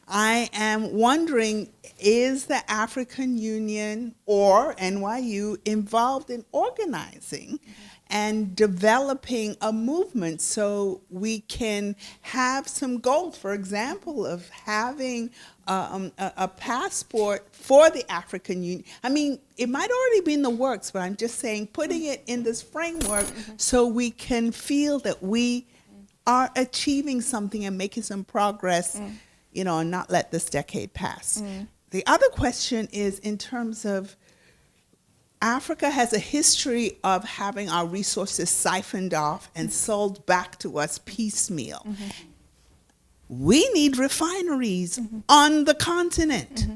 I am wondering, is the African Union or NYU involved in organizing and developing a movement so we can have some goals, for example, of having a passport for the African Union? I mean, it might already be in the works, but I'm just saying putting it in this framework so we can feel that we are achieving something and making some progress, and not let this decade pass. The other question is in terms of Africa has a history of having our resources siphoned off and sold back to us piecemeal. We need refineries on the continent.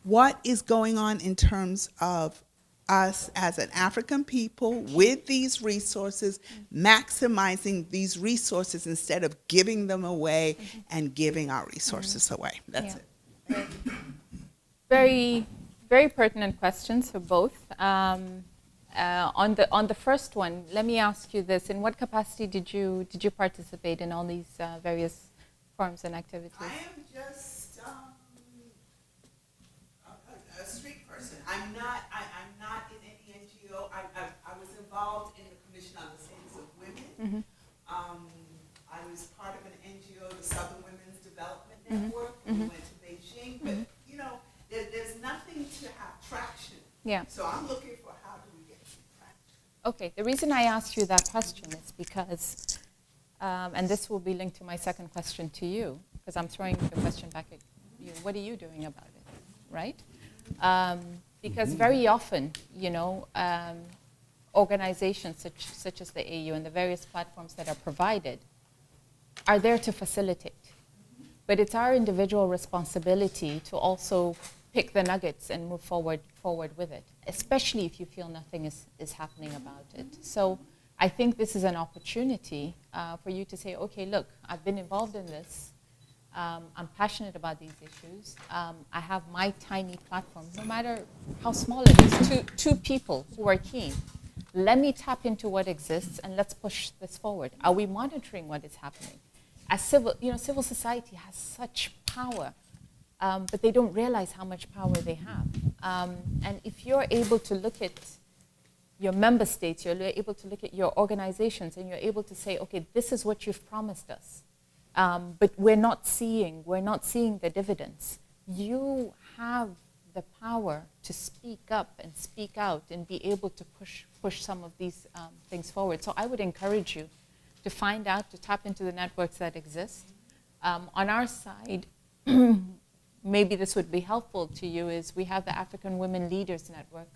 What is going on in terms of us as an African people with these resources, maximizing these resources instead of giving them away and giving our resources away? That's it. Very, very pertinent questions for both. On the first one, let me ask you this: in what capacity did you participate in all these various forums and activities? I am just involved in the Commission on the Status of Women. I was part of an NGO, the Southern Women's Development Network, and we went to Beijing. But, you know, there's nothing to have traction. Yeah. So I'm looking for how do we get some traction. Okay, the reason I asked you that question is because, and this will be linked to my second question to you, because I'm throwing the question back at you. What are you doing about it, right? Because very often, you know, organizations such as the AU and the various platforms that are provided are there to facilitate. But it's our individual responsibility to also pick the nuggets and move forward with it, especially if you feel nothing is happening about it. So I think this is an opportunity for you to say, okay, look, I've been involved in this. I'm passionate about these issues. I have my tiny platform, no matter how small it is, two people who are keen. Let me tap into what exists and let's push this forward. Are we monitoring what is happening? As civil society has such power, but they don't realize how much power they have. And if you're able to look at your member states, you're able to look at your organizations, and you're able to say, okay, this is what you've promised us, but we're not seeing the dividends. You have the power to speak up and speak out and be able to push some of these things forward. So I would encourage you to find out, to tap into the networks that exist. On our side, maybe this would be helpful to you, is we have the African Women Leaders Network,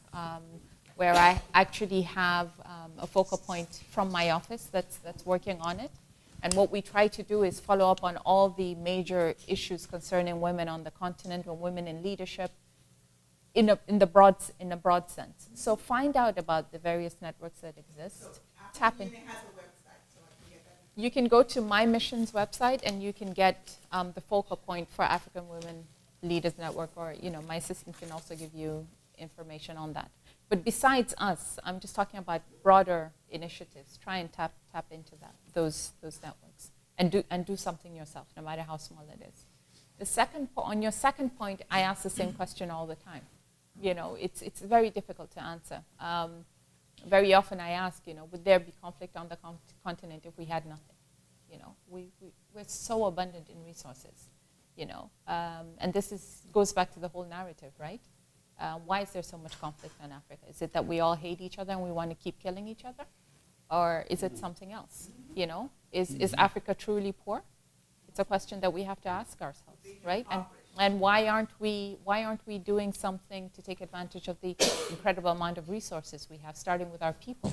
where I actually have a focal point from my office that's working on it. And what we try to do is follow up on all the major issues concerning women on the continent, or women in leadership, in a broad sense. So find out about the various networks that exist. So Tap in. African Union has a website, so I can get that. You can go to my mission's website and you can get the focal point for African Women Leaders Network, or my assistant can also give you information on that. But besides us, I'm just talking about broader initiatives. Try and tap into those networks, and do something yourself, no matter how small it is. On your second point, I ask the same question all the time. It's very difficult to answer. Very often I ask, would there be conflict on the continent if we had nothing? We're so abundant in resources, and this goes back to the whole narrative, right? Why is there so much conflict in Africa? Is it that we all hate each other and we want to keep killing each other? Or is it something else? Is Africa truly poor? It's a question that we have to ask ourselves, right? And why aren't we doing something to take advantage of the incredible amount of resources we have, starting with our people,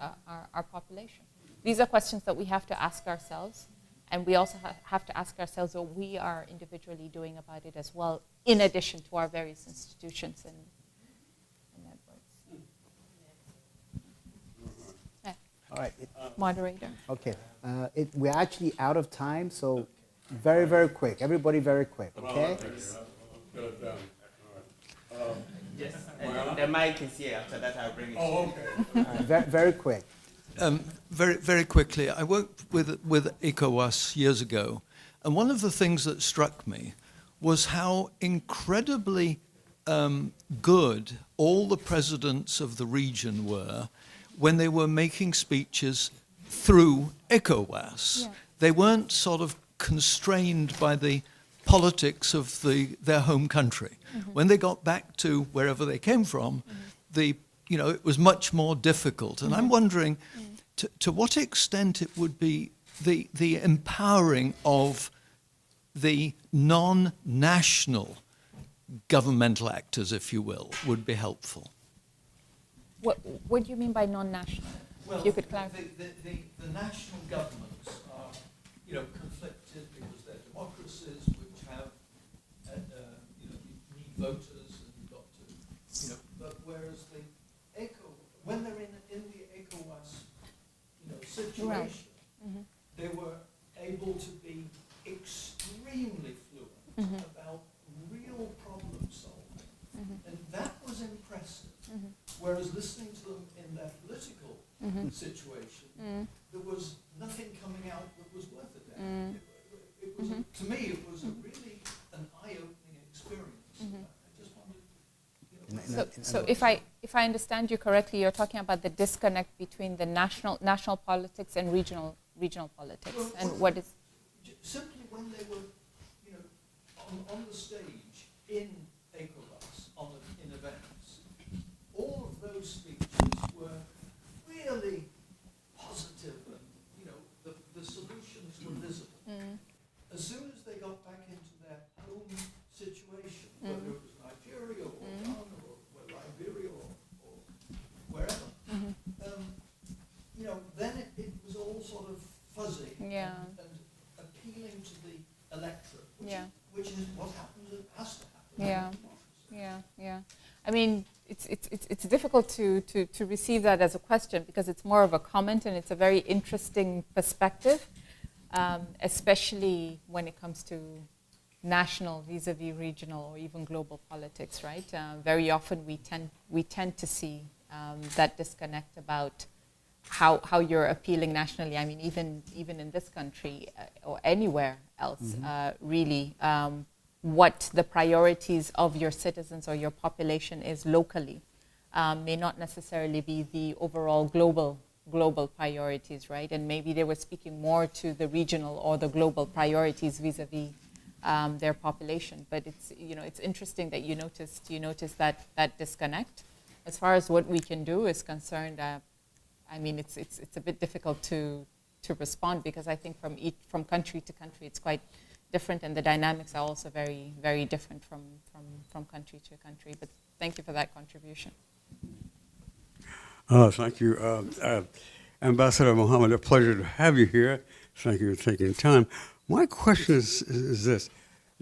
our population? These are questions that we have to ask ourselves, and we also have to ask ourselves what we are individually doing about it as well, in addition to our various institutions and networks. Yeah. All right. Moderator. Okay. We're actually out of time, so very, very quick. Everybody very quick, okay? Yes, and the mic is here. After that, I'll bring it. All right, very quick. Very, very quickly, I worked with ECOWAS years ago, and one of the things that struck me was how incredibly good all the presidents of the region were when they were making speeches through ECOWAS. Yeah. They weren't sort of constrained by the politics of their home country. Mm-hmm. When they got back to wherever they came from, mm-hmm. It was much more difficult. And mm-hmm. I'm wondering to what extent it would be the empowering of the non-national governmental actors, if you will, would be helpful. What do you mean by non-national? Well, if you could clarify. The national governments are, conflicted because they're democracies which have, you need voters and you've got to, but whereas when they're in the ECOWAS, situation, right. Mm-hmm. they were able to be extremely fluent mm-hmm. about real problem solving, mm-hmm. and that was impressive. Mm-hmm. Whereas listening to them in their political mm-hmm. situation, there was nothing coming out that was worth a damn. It was mm-hmm. To me, it was really an eye-opening experience. Mm-hmm. I just wanted. So if if I understand you correctly, you're talking about the disconnect between the national politics and regional politics, Well, and what is simply when they were, you know, on the stage in ECOWAS in events, all of those speeches were really positive, and you know the solutions were visible. As soon as they got back into their home situation, whether it was Nigeria or Ghana or Liberia or wherever, you know, then it was all sort of fuzzy Yeah. and appealing to the electorate, which is what happens and has to happen. Yeah. Yeah. I mean, it's difficult to receive that as a question because it's more of a comment, and it's a very interesting perspective, especially when it comes to national vis-a-vis regional or even global politics, right? Very often we tend to see that disconnect about how you're appealing nationally. I mean, even in this country or anywhere else, really, what the priorities of your citizens or your population is locally may not necessarily be the overall global priorities, right? And maybe they were speaking more to the regional or the global priorities vis-a-vis their population. But it's interesting that you noticed that disconnect. As far as what we can do is concerned, I mean, it's a bit difficult to respond because I think from country to country it's quite different, and the dynamics are also very, very different from country to country. But thank you for that contribution. Thank you, Ambassador Mohammed. A pleasure to have you here. Thank you for taking time. My question is this: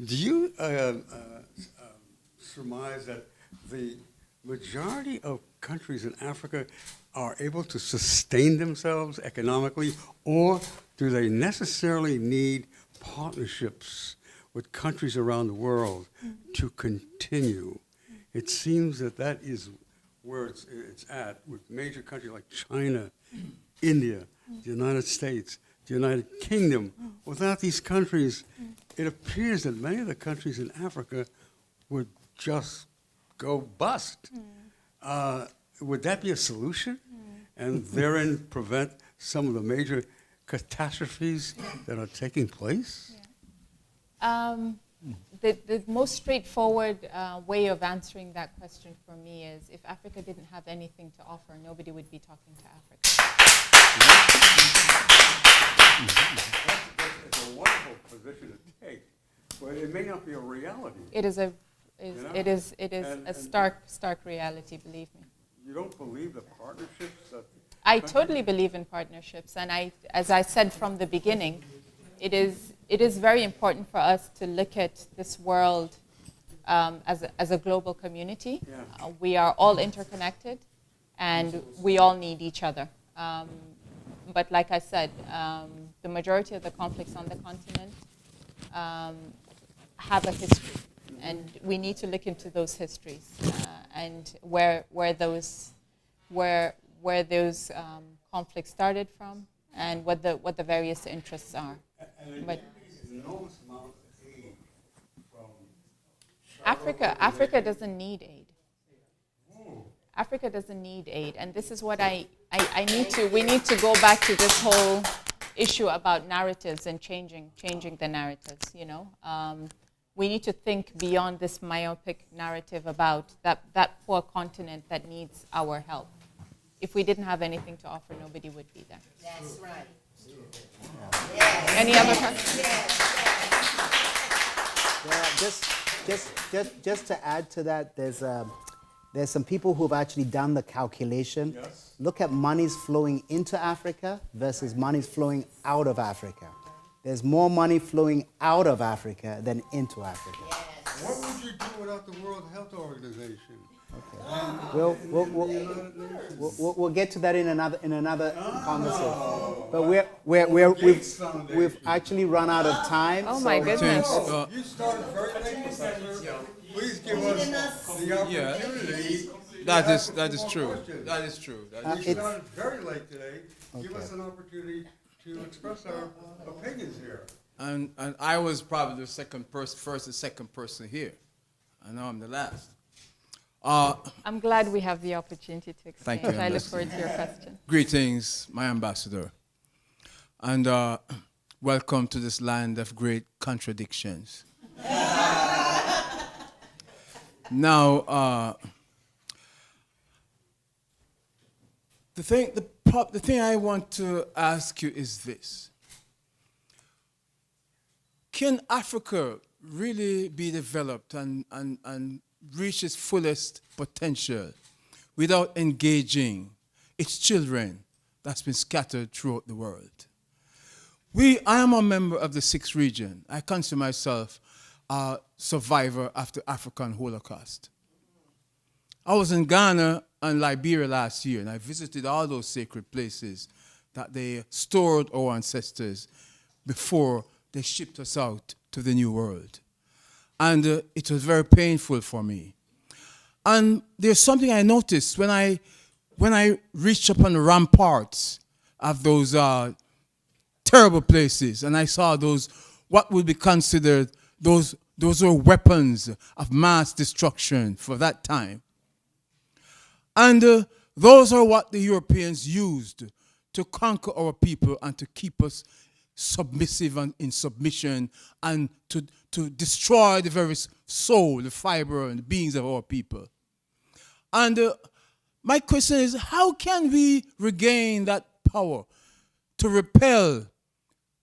do you surmise that the majority of countries in Africa are able to sustain themselves economically, or do they necessarily need partnerships with countries around the world to continue? It seems that is where it's at with major countries like China, India, the United States, the United Kingdom. Without these countries, it appears that many of the countries in Africa would just go bust. Would that be a solution? And therein prevent some of the major catastrophes that are taking place? The most straightforward way of answering that question for me is if Africa didn't have anything to offer, nobody would be talking to Africa. It's a wonderful position to take, but it may not be a reality. It is a stark reality, believe me. You don't believe the partnerships that I totally believe in partnerships, and as I said from the beginning, it is very important for us to look at this world as a global community. Yeah. We are all interconnected, and we all need each other. But like I said, the majority of the conflicts on the continent have a history, and we need to look into those histories and where those conflicts started from, and what the various interests are. But enormous amount of aid from Africa doesn't need aid. Africa doesn't need aid, and this is what we need to go back to this whole issue about narratives and changing the narratives. We need to think beyond this myopic narrative about that poor continent that needs our help. If we didn't have anything to offer, nobody would be there. That's right. Any other questions? Yeah, just to add to that, there's some people who've actually done the calculation. Yes. Look at monies flowing into Africa versus monies flowing out of Africa. There's more money flowing out of Africa than into Africa. What would you do without the World Health Organization? Okay. We'll get to that in another conversation. But we've actually run out of time. Oh my goodness. You started very late, Professor. Please give us the opportunity. That is true. That is true. We started very late today. Give us an opportunity to express our opinions here. And I was probably the first or second person here. I know I'm the last. I'm glad we have the opportunity to exchange. Thank you, I look Ambassador. forward to your question. Greetings, my ambassador. And welcome to this land of great contradictions. Now, the thing I want to ask you is this. Can Africa really be developed and reach its fullest potential without engaging its children that's been scattered throughout the world? I am a member of the 6th region. I consider myself a survivor of the African Holocaust. I was in Ghana and Liberia last year, and I visited all those sacred places that they stored our ancestors before they shipped us out to the New World. And it was very painful for me. And there's something I noticed when I reached up on the ramparts of those terrible places, and I saw those, what would be considered, those were weapons of mass destruction for that time. And those are what the Europeans used to conquer our people and to keep us submissive and in submission, and to destroy the very soul, the fiber, and the beings of our people. And my question is, how can we regain that power to repel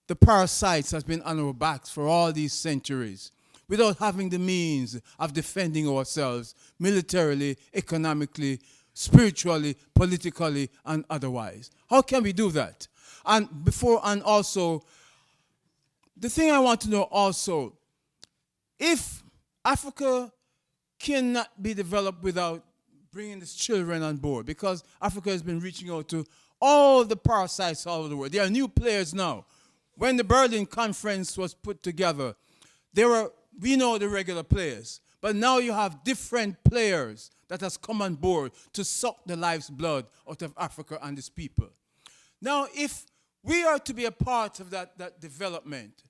the parasites that's been on our backs for all these centuries without having the means of defending ourselves militarily, economically, spiritually, politically, and otherwise? How can we do that? And also, the thing I want to know also, if Africa cannot be developed without bringing its children on board, because Africa has been reaching out to all the parasites all over the world. There are new players now. When the Berlin Conference was put together, we know the regular players, but now you have different players that has come on board to suck the life's blood out of Africa and its people. Now, if we are to be a part of that development,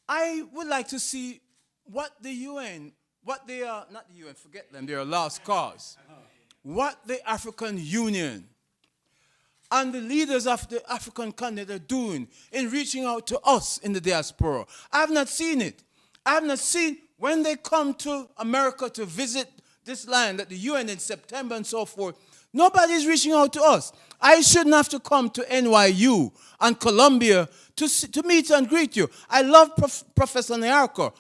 I would like to see what the UN, not the UN, forget them, they're a lost cause. What the African Union and the leaders of the African continent are doing in reaching out to us in the diaspora. I have not seen it. I have not seen when they come to America to visit this land at the UN in September and so forth. Nobody's reaching out to us. I shouldn't have to come to NYU and Columbia to meet and greet you. I love Professor Nyarko.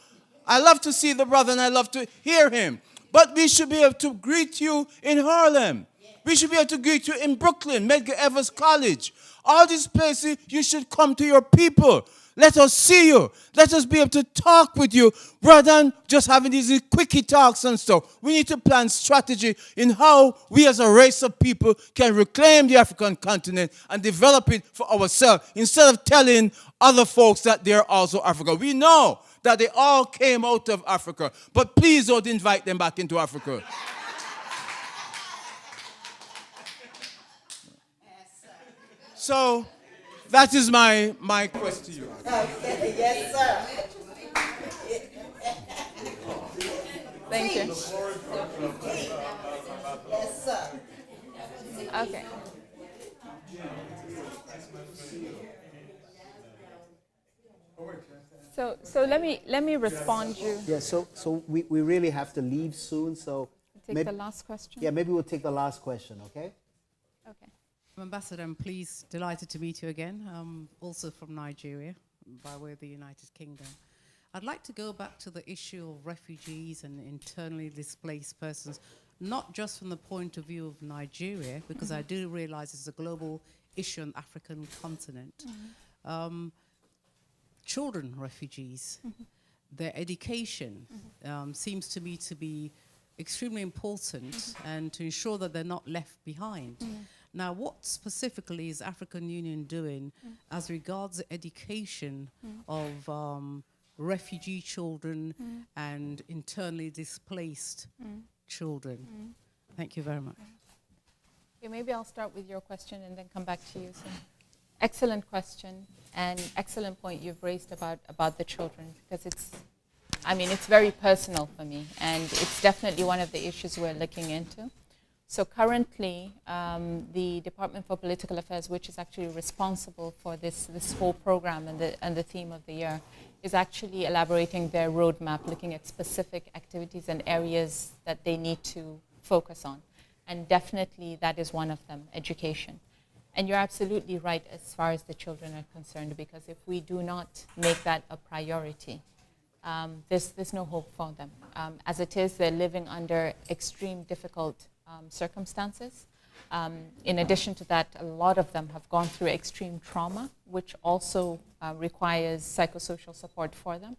I love to see the brother and I love to hear him. But we should be able to greet you in Harlem. We should be able to greet you in Brooklyn, Medgar Evers College. All these places, you should come to your people. Let us see you. Let us be able to talk with you rather than just having these quickie talks and stuff. We need to plan strategy in how we as a race of people can reclaim the African continent and develop it for ourselves instead of telling other folks that they're also Africa. We know that they all came out of Africa, but please don't invite them back into Africa. So that is my question to you. Okay, yes, sir. Thank you. Yes, sir. Okay. So let me respond you. Yeah, so we really have to leave soon, so Take the last question. yeah, maybe we'll take the last question, okay? Okay. Ambassador, I'm delighted to meet you again. I'm also from Nigeria, by way of the United Kingdom. I'd like to go back to the issue of refugees and internally displaced persons, not just from the point of view of Nigeria, because I do realize it's a global issue on the African continent. Children refugees, their education seems to me to be extremely important and to ensure that they're not left behind. Now, what specifically is African Union doing as regards the education of refugee children and internally displaced children? Thank you very much. Okay, maybe I'll start with your question and then come back to you. So, excellent question and excellent point you've raised about the children, because I mean, it's very personal for me, and it's definitely one of the issues we're looking into. So currently, the Department for Political Affairs, which is actually responsible for this whole program and the theme of the year, is actually elaborating their roadmap, looking at specific activities and areas that they need to focus on. And definitely that is one of them, education. And you're absolutely right as far as the children are concerned, because if we do not make that a priority, there's no hope for them. As it is, they're living under extreme difficult circumstances. In addition to that, a lot of them have gone through extreme trauma, which also requires psychosocial support for them.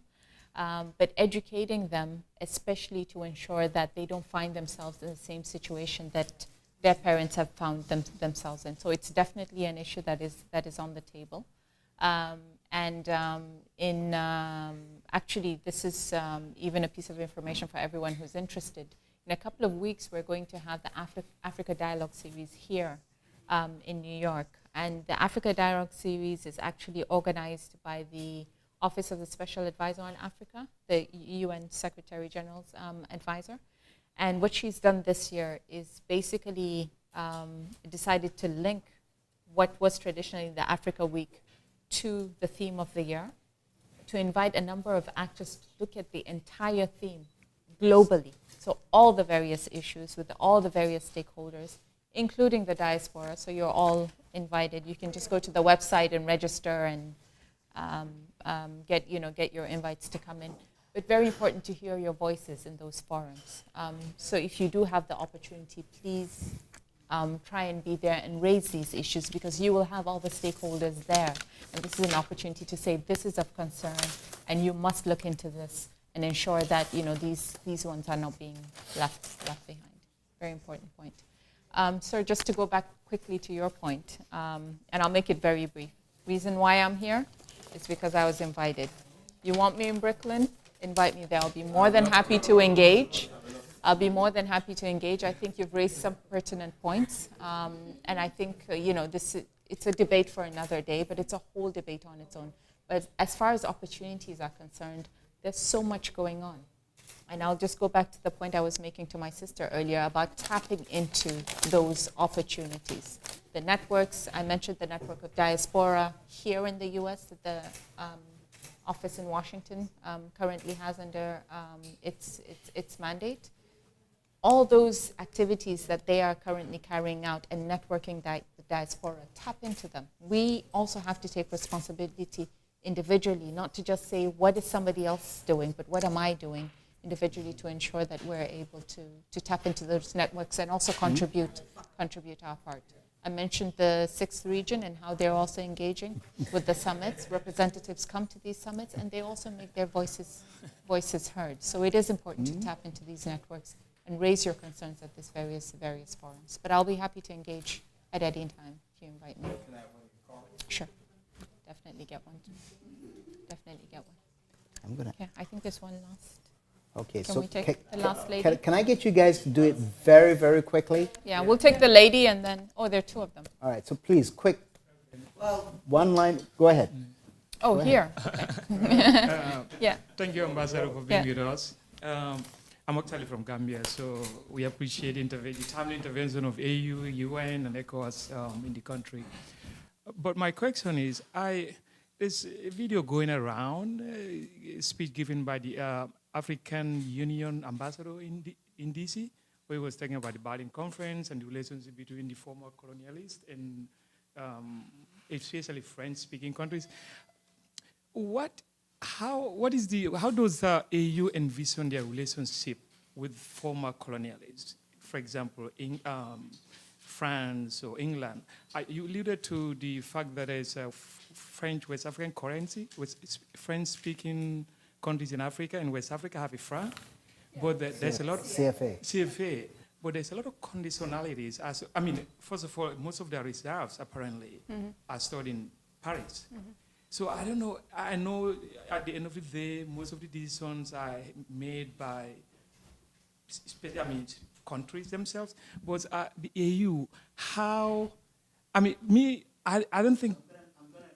But educating them, especially to ensure that they don't find themselves in the same situation that their parents have found themselves in. So it's definitely an issue that is on the table. Actually, this is even a piece of information for everyone who's interested. In a couple of weeks, we're going to have the Africa Dialogue Series here in New York. And the Africa Dialogue Series is actually organized by the Office of the Special Advisor on Africa, the UN Secretary General's advisor. And what she's done this year is basically decided to link what was traditionally the Africa Week to the theme of the year, to invite a number of actors to look at the entire theme globally. So all the various issues with all the various stakeholders, including the diaspora. So you're all invited. You can just go to the website and register and get your invites to come in. But very important to hear your voices in those forums. So if you do have the opportunity, please try and be there and raise these issues, because you will have all the stakeholders there. And this is an opportunity to say this is of concern and you must look into this and ensure that these ones are not being left behind. Very important point. Sir, just to go back quickly to your point, and I'll make it very brief. Reason why I'm here is because I was invited. You want me in Brooklyn? Invite me there. I'll be more than happy to engage. I think you've raised some pertinent points, and I think it's a debate for another day, but it's a whole debate on its own. But as far as opportunities are concerned, there's so much going on. And I'll just go back to the point I was making to my sister earlier about tapping into those opportunities. The networks, I mentioned the network of Diaspora here in the US that the office in Washington currently has under its mandate. All those activities that they are currently carrying out and networking the diaspora, tap into them. We also have to take responsibility individually, not to just say, what is somebody else doing, but what am I doing individually to ensure that we're able to tap into those networks and also contribute our part. I mentioned the 6th region and how they're also engaging with the summits. Representatives come to these summits and they also make their voices heard. So it is important to tap into these networks and raise your concerns at these various forums. But I'll be happy to engage at any time if you invite me. Can I have one of your colleagues? Sure. Definitely get one. I'm gonna. Okay, I think there's one last. Okay, Can so we take the last lady? Can I get you guys to do it very, very quickly? Yeah, we'll take the lady and then, there are 2 of them. All right, so please, quick. One line, go ahead. Oh, Go here. Okay. Yeah. Thank you, Ambassador, for being with us. I'm actually from Gambia, so we appreciate the timely intervention of AU, UN, and ECOWAS in the country. But my question is, there's a video going around, a speech given by the African Union ambassador in DC, where he was talking about the Berlin Conference and the relationship between the former colonialists and especially French-speaking countries. How does AU envision their relationship with former colonialists? For example, in France or England. You alluded to the fact that there's a French West African currency, with French-speaking countries in Africa and West Africa have a franc, but there's a lot of CFA. But there's a lot of conditionalities. First of all, most of their reserves apparently are stored in Paris. So I don't know. I know at the end of the day, most of the decisions are made by, countries themselves. But the AU, I don't think.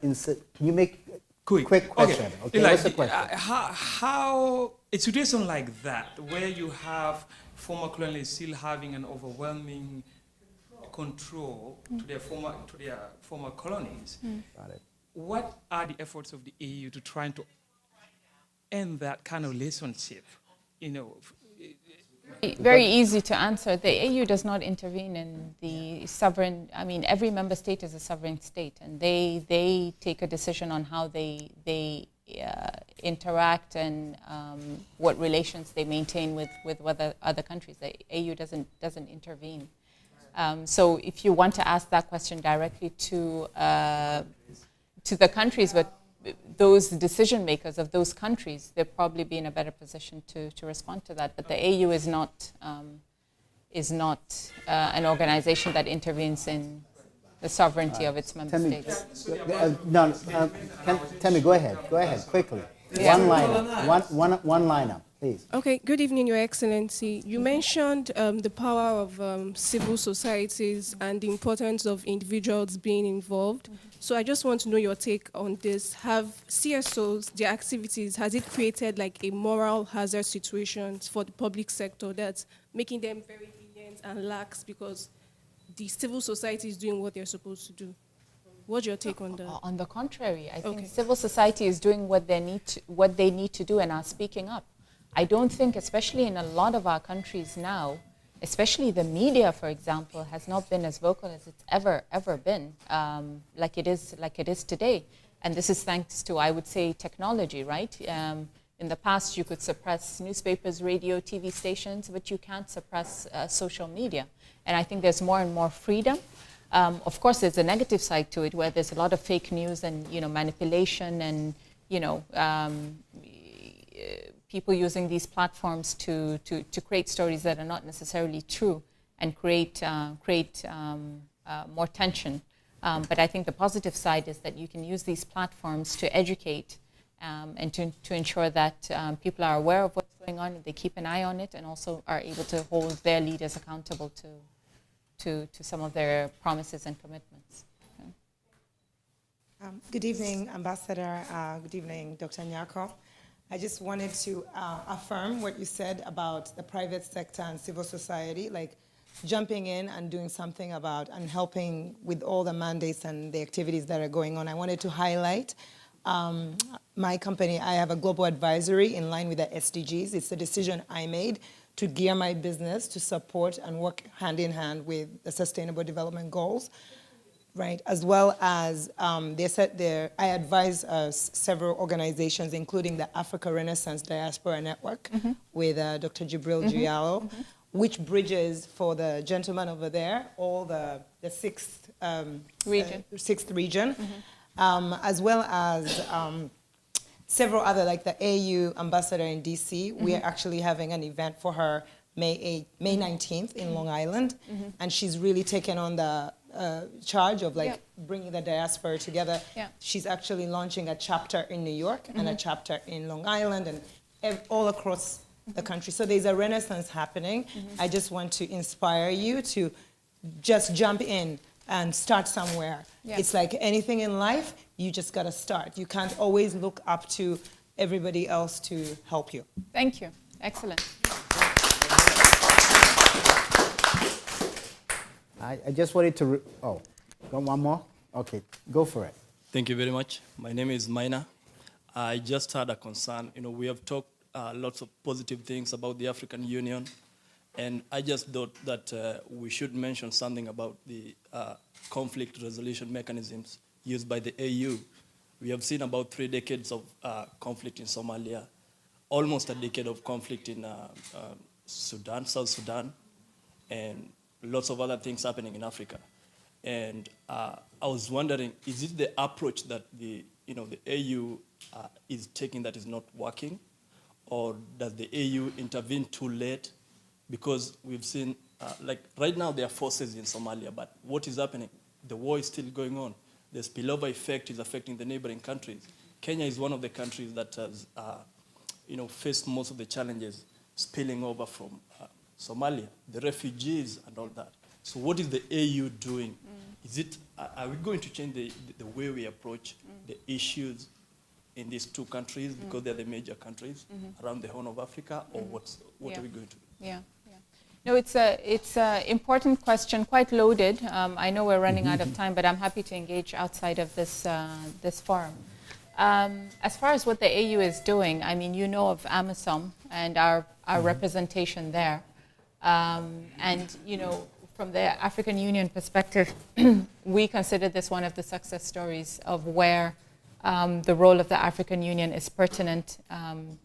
Can you make quick question? Okay, what's the question? a situation like that, where you have former colonialists still having an overwhelming control to their former colonies, what are the efforts of the AU to try to end that kind of relationship? You know, very easy to answer. The AU does not intervene in the sovereign. I mean, every member state is a sovereign state, and they take a decision on how they interact and what relations they maintain with other countries. The AU doesn't intervene. So if you want to ask that question directly to the countries, but those decision makers of those countries, they'll probably be in a better position to respond to that. But the AU is not an organization that intervenes in the sovereignty of its member states. Temi, go ahead, quickly. Yeah. One lineup, please. Okay, good evening, Your Excellency. You mentioned the power of civil societies and the importance of individuals being involved. So I just want to know your take on this. Have CSOs, their activities, has it created like a moral hazard situation for the public sector that's making them very lenient and lax because the civil society is doing what they're supposed to do? What's your take on that? On the contrary, I think civil society is doing what they need to do and are speaking up. I don't think, especially in a lot of our countries now, especially the media, for example, has not been as vocal as it's ever been, like it is today. And this is thanks to, I would say, technology, right? In the past, you could suppress newspapers, radio, TV stations, but you can't suppress social media. And I think there's more and more freedom. Of course, there's a negative side to it, where there's a lot of fake news and manipulation and people using these platforms to create stories that are not necessarily true and create more tension. But I think the positive side is that you can use these platforms to educate and to ensure that people are aware of what's going on, they keep an eye on it, and also are able to hold their leaders accountable to some of their promises and commitments. Good evening, Ambassador. Good evening, Dr. Nyarko. I just wanted to affirm what you said about the private sector and civil society, like jumping in and doing something about and helping with all the mandates and the activities that are going on. I wanted to highlight my company. I have a global advisory in line with the SDGs. It's a decision I made to gear my business to support and work hand in hand with the Sustainable Development Goals. Right, as well as I advise several organizations, including the Africa Renaissance Diaspora Network with Dr. Jibril Giallo, which bridges for the gentleman over there, all the sixth region, as well as several other, like the AU ambassador in DC. We are actually having an event for her May 19th in Long Island, and she's really taken on the charge of bringing the diaspora together. She's actually launching a chapter in New York and a chapter in Long Island and all across the country. So there's a renaissance happening. I just want to inspire you to just jump in and start somewhere. It's like anything in life, you just gotta start. You can't always look up to everybody else to help you. Thank you. Excellent. I just wanted to, got one more? Okay, go for it. Thank you very much. My name is Maina. I just had a concern. We have talked lots of positive things about the African Union, and I just thought that we should mention something about the conflict resolution mechanisms used by the AU. We have seen about 3 decades of conflict in Somalia, almost a decade of conflict in Sudan, South Sudan, and lots of other things happening in Africa. And I was wondering, is it the approach that the AU is taking that is not working? Or does the AU intervene too late? Because we've seen, like right now there are forces in Somalia, but what is happening? The war is still going on. The spillover effect is affecting the neighboring countries. Kenya is one of the countries that has faced most of the challenges spilling over from Somalia, the refugees and all that. So what is the AU doing? Are we going to change the way we approach the issues in these two countries because they're the major countries around the Horn of Africa, or what are we going to do? Yeah. No, it's a important question, quite loaded. I know we're running out of time, but I'm happy to engage outside of this forum. As far as what the AU is doing, I mean, you know of AMISOM and our representation there. And, you know, from the African Union perspective, we consider this one of the success stories of where the role of the African Union is pertinent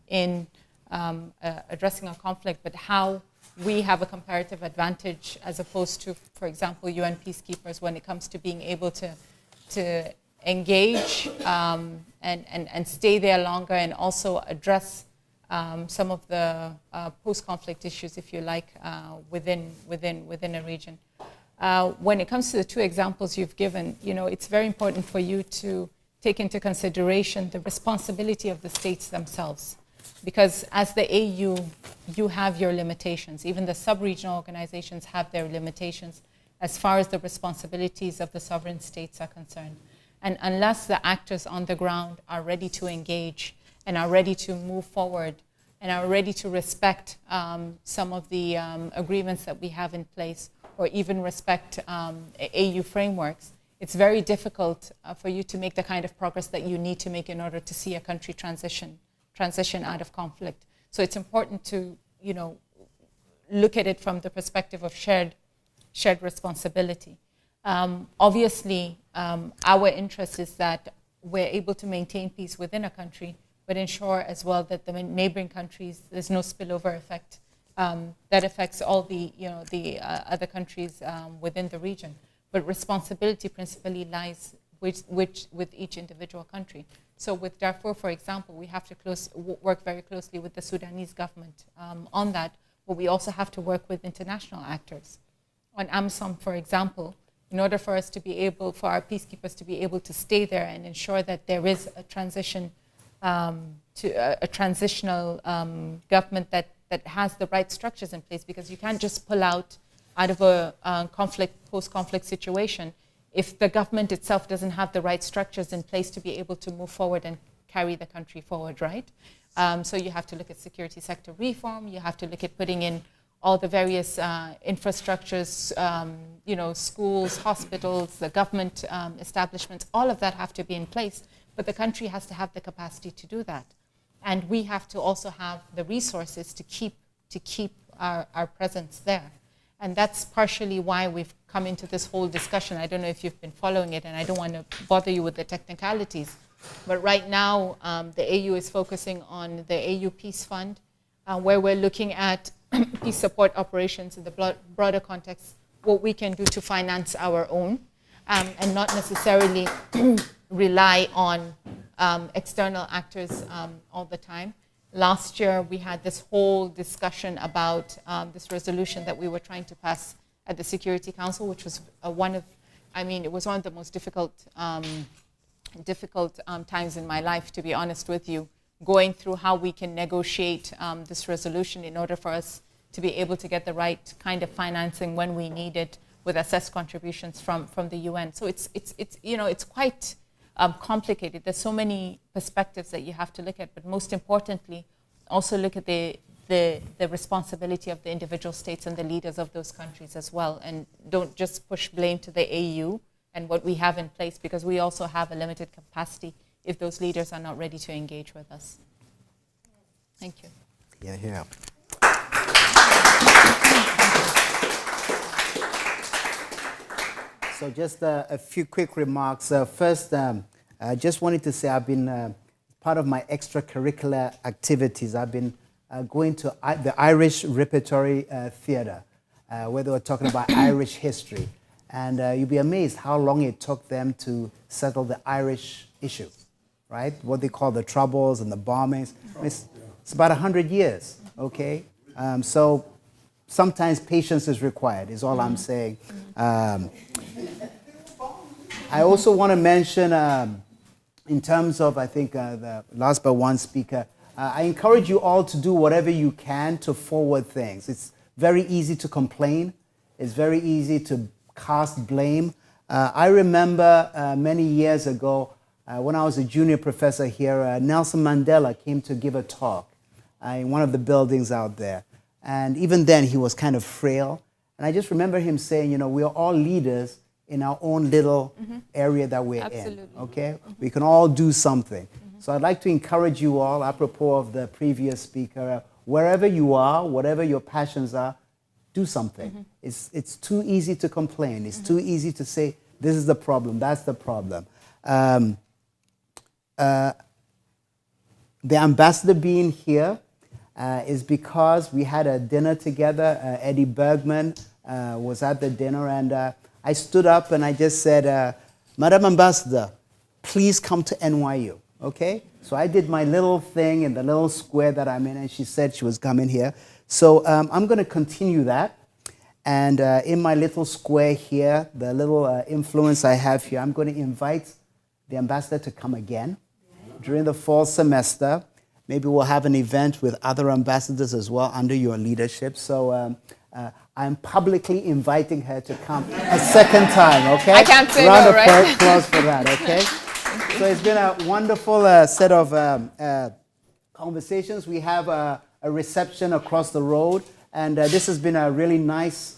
in addressing a conflict, but how we have a comparative advantage as opposed to, for example, UN peacekeepers when it comes to being able to engage and stay there longer, and also address some of the post-conflict issues, if you like, within a region. When it comes to the two examples you've given, you know, it's very important for you to take into consideration the responsibility of the states themselves. Because as the AU, you have your limitations. Even the sub-regional organizations have their limitations as far as the responsibilities of the sovereign states are concerned. And unless the actors on the ground are ready to engage and are ready to move forward and are ready to respect some of the agreements that we have in place, or even respect AU frameworks, it's very difficult for you to make the kind of progress that you need to make in order to see a country transition out of conflict. So it's important to, you know, look at it from the perspective of shared responsibility. Obviously, our interest is that we're able to maintain peace within a country, but ensure as well that the neighboring countries, there's no spillover effect that affects all the, you know, the other countries within the region. But responsibility principally lies with each individual country. So with Darfur, for example, we have to work very closely with the Sudanese government on that, but we also have to work with international actors. On AMISOM, for example, in order for us to be able, for our peacekeepers to be able to stay there and ensure that there is a transition to a transitional government that has the right structures in place, because you can't just pull out of a post-conflict situation if the government itself doesn't have the right structures in place to be able to move forward and carry the country forward, right? So you have to look at security sector reform, you have to look at putting in all the various infrastructures, you know, schools, hospitals, the government establishments, all of that have to be in place, but the country has to have the capacity to do that. And we have to also have the resources to keep our presence there. And that's partially why we've come into this whole discussion. I don't know if you've been following it, and I don't want to bother you with the technicalities. But right now, the AU is focusing on the AU Peace Fund, where we're looking at peace support operations in the broader context, what we can do to finance our own, and not necessarily rely on external actors all the time. Last year, we had this whole discussion about this resolution that we were trying to pass at the Security Council, which was it was one of the most difficult times in my life, to be honest with you, going through how we can negotiate this resolution in order for us to be able to get the right kind of financing when we need it, with assessed contributions from the UN. So it's quite complicated. There's so many perspectives that you have to look at, but most importantly, also look at the responsibility of the individual states and the leaders of those countries as well, and don't just push blame to the AU and what we have in place, because we also have a limited capacity if those leaders are not ready to engage with us. Thank you. Yeah. So just a few quick remarks. First, I just wanted to say I've been part of my extracurricular activities. I've been going to the Irish Repertory Theatre, where they were talking about Irish history. And you'd be amazed how long it took them to settle the Irish issue, right? What they call the Troubles and the bombings. It's about 100 years, okay? So sometimes patience is required, is all I'm saying. I also want to mention, in terms of, I think, the last but one speaker, I encourage you all to do whatever you can to forward things. It's very easy to complain. It's very easy to cast blame. I remember many years ago When I was a junior professor here, Nelson Mandela came to give a talk in one of the buildings out there. And even then, he was kind of frail. And I just remember him saying, you know, we are all leaders in our own little area that we're in, okay? We can all do something. So I'd like to encourage you all, apropos of the previous speaker, wherever you are, whatever your passions are, do something. It's too easy to complain. It's too easy to say, this is the problem, that's the problem. The ambassador being here is because we had a dinner together. Eddie Bergman was at the dinner, and I stood up and I just said, Madam Ambassador, please come to NYU, okay? So I did my little thing in the little square that I'm in, and she said she was coming here. So I'm going to continue that. And in my little square here, the little influence I have here, I'm going to invite the ambassador to come again during the fall semester. Maybe we'll have an event with other ambassadors as well under your leadership. So I'm publicly inviting her to come a second time, okay? I can't say Round no, of right? applause for that, okay? So it's been a wonderful set of conversations. We have a reception across the road, and this has been a really nice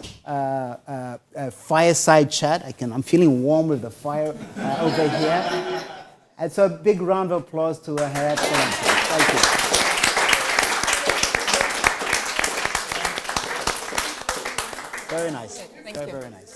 fireside chat. I'm feeling warm with the fire over here. And so a big round of applause to Her Excellency. Thank you. Very nice. Thank very, you. very nice.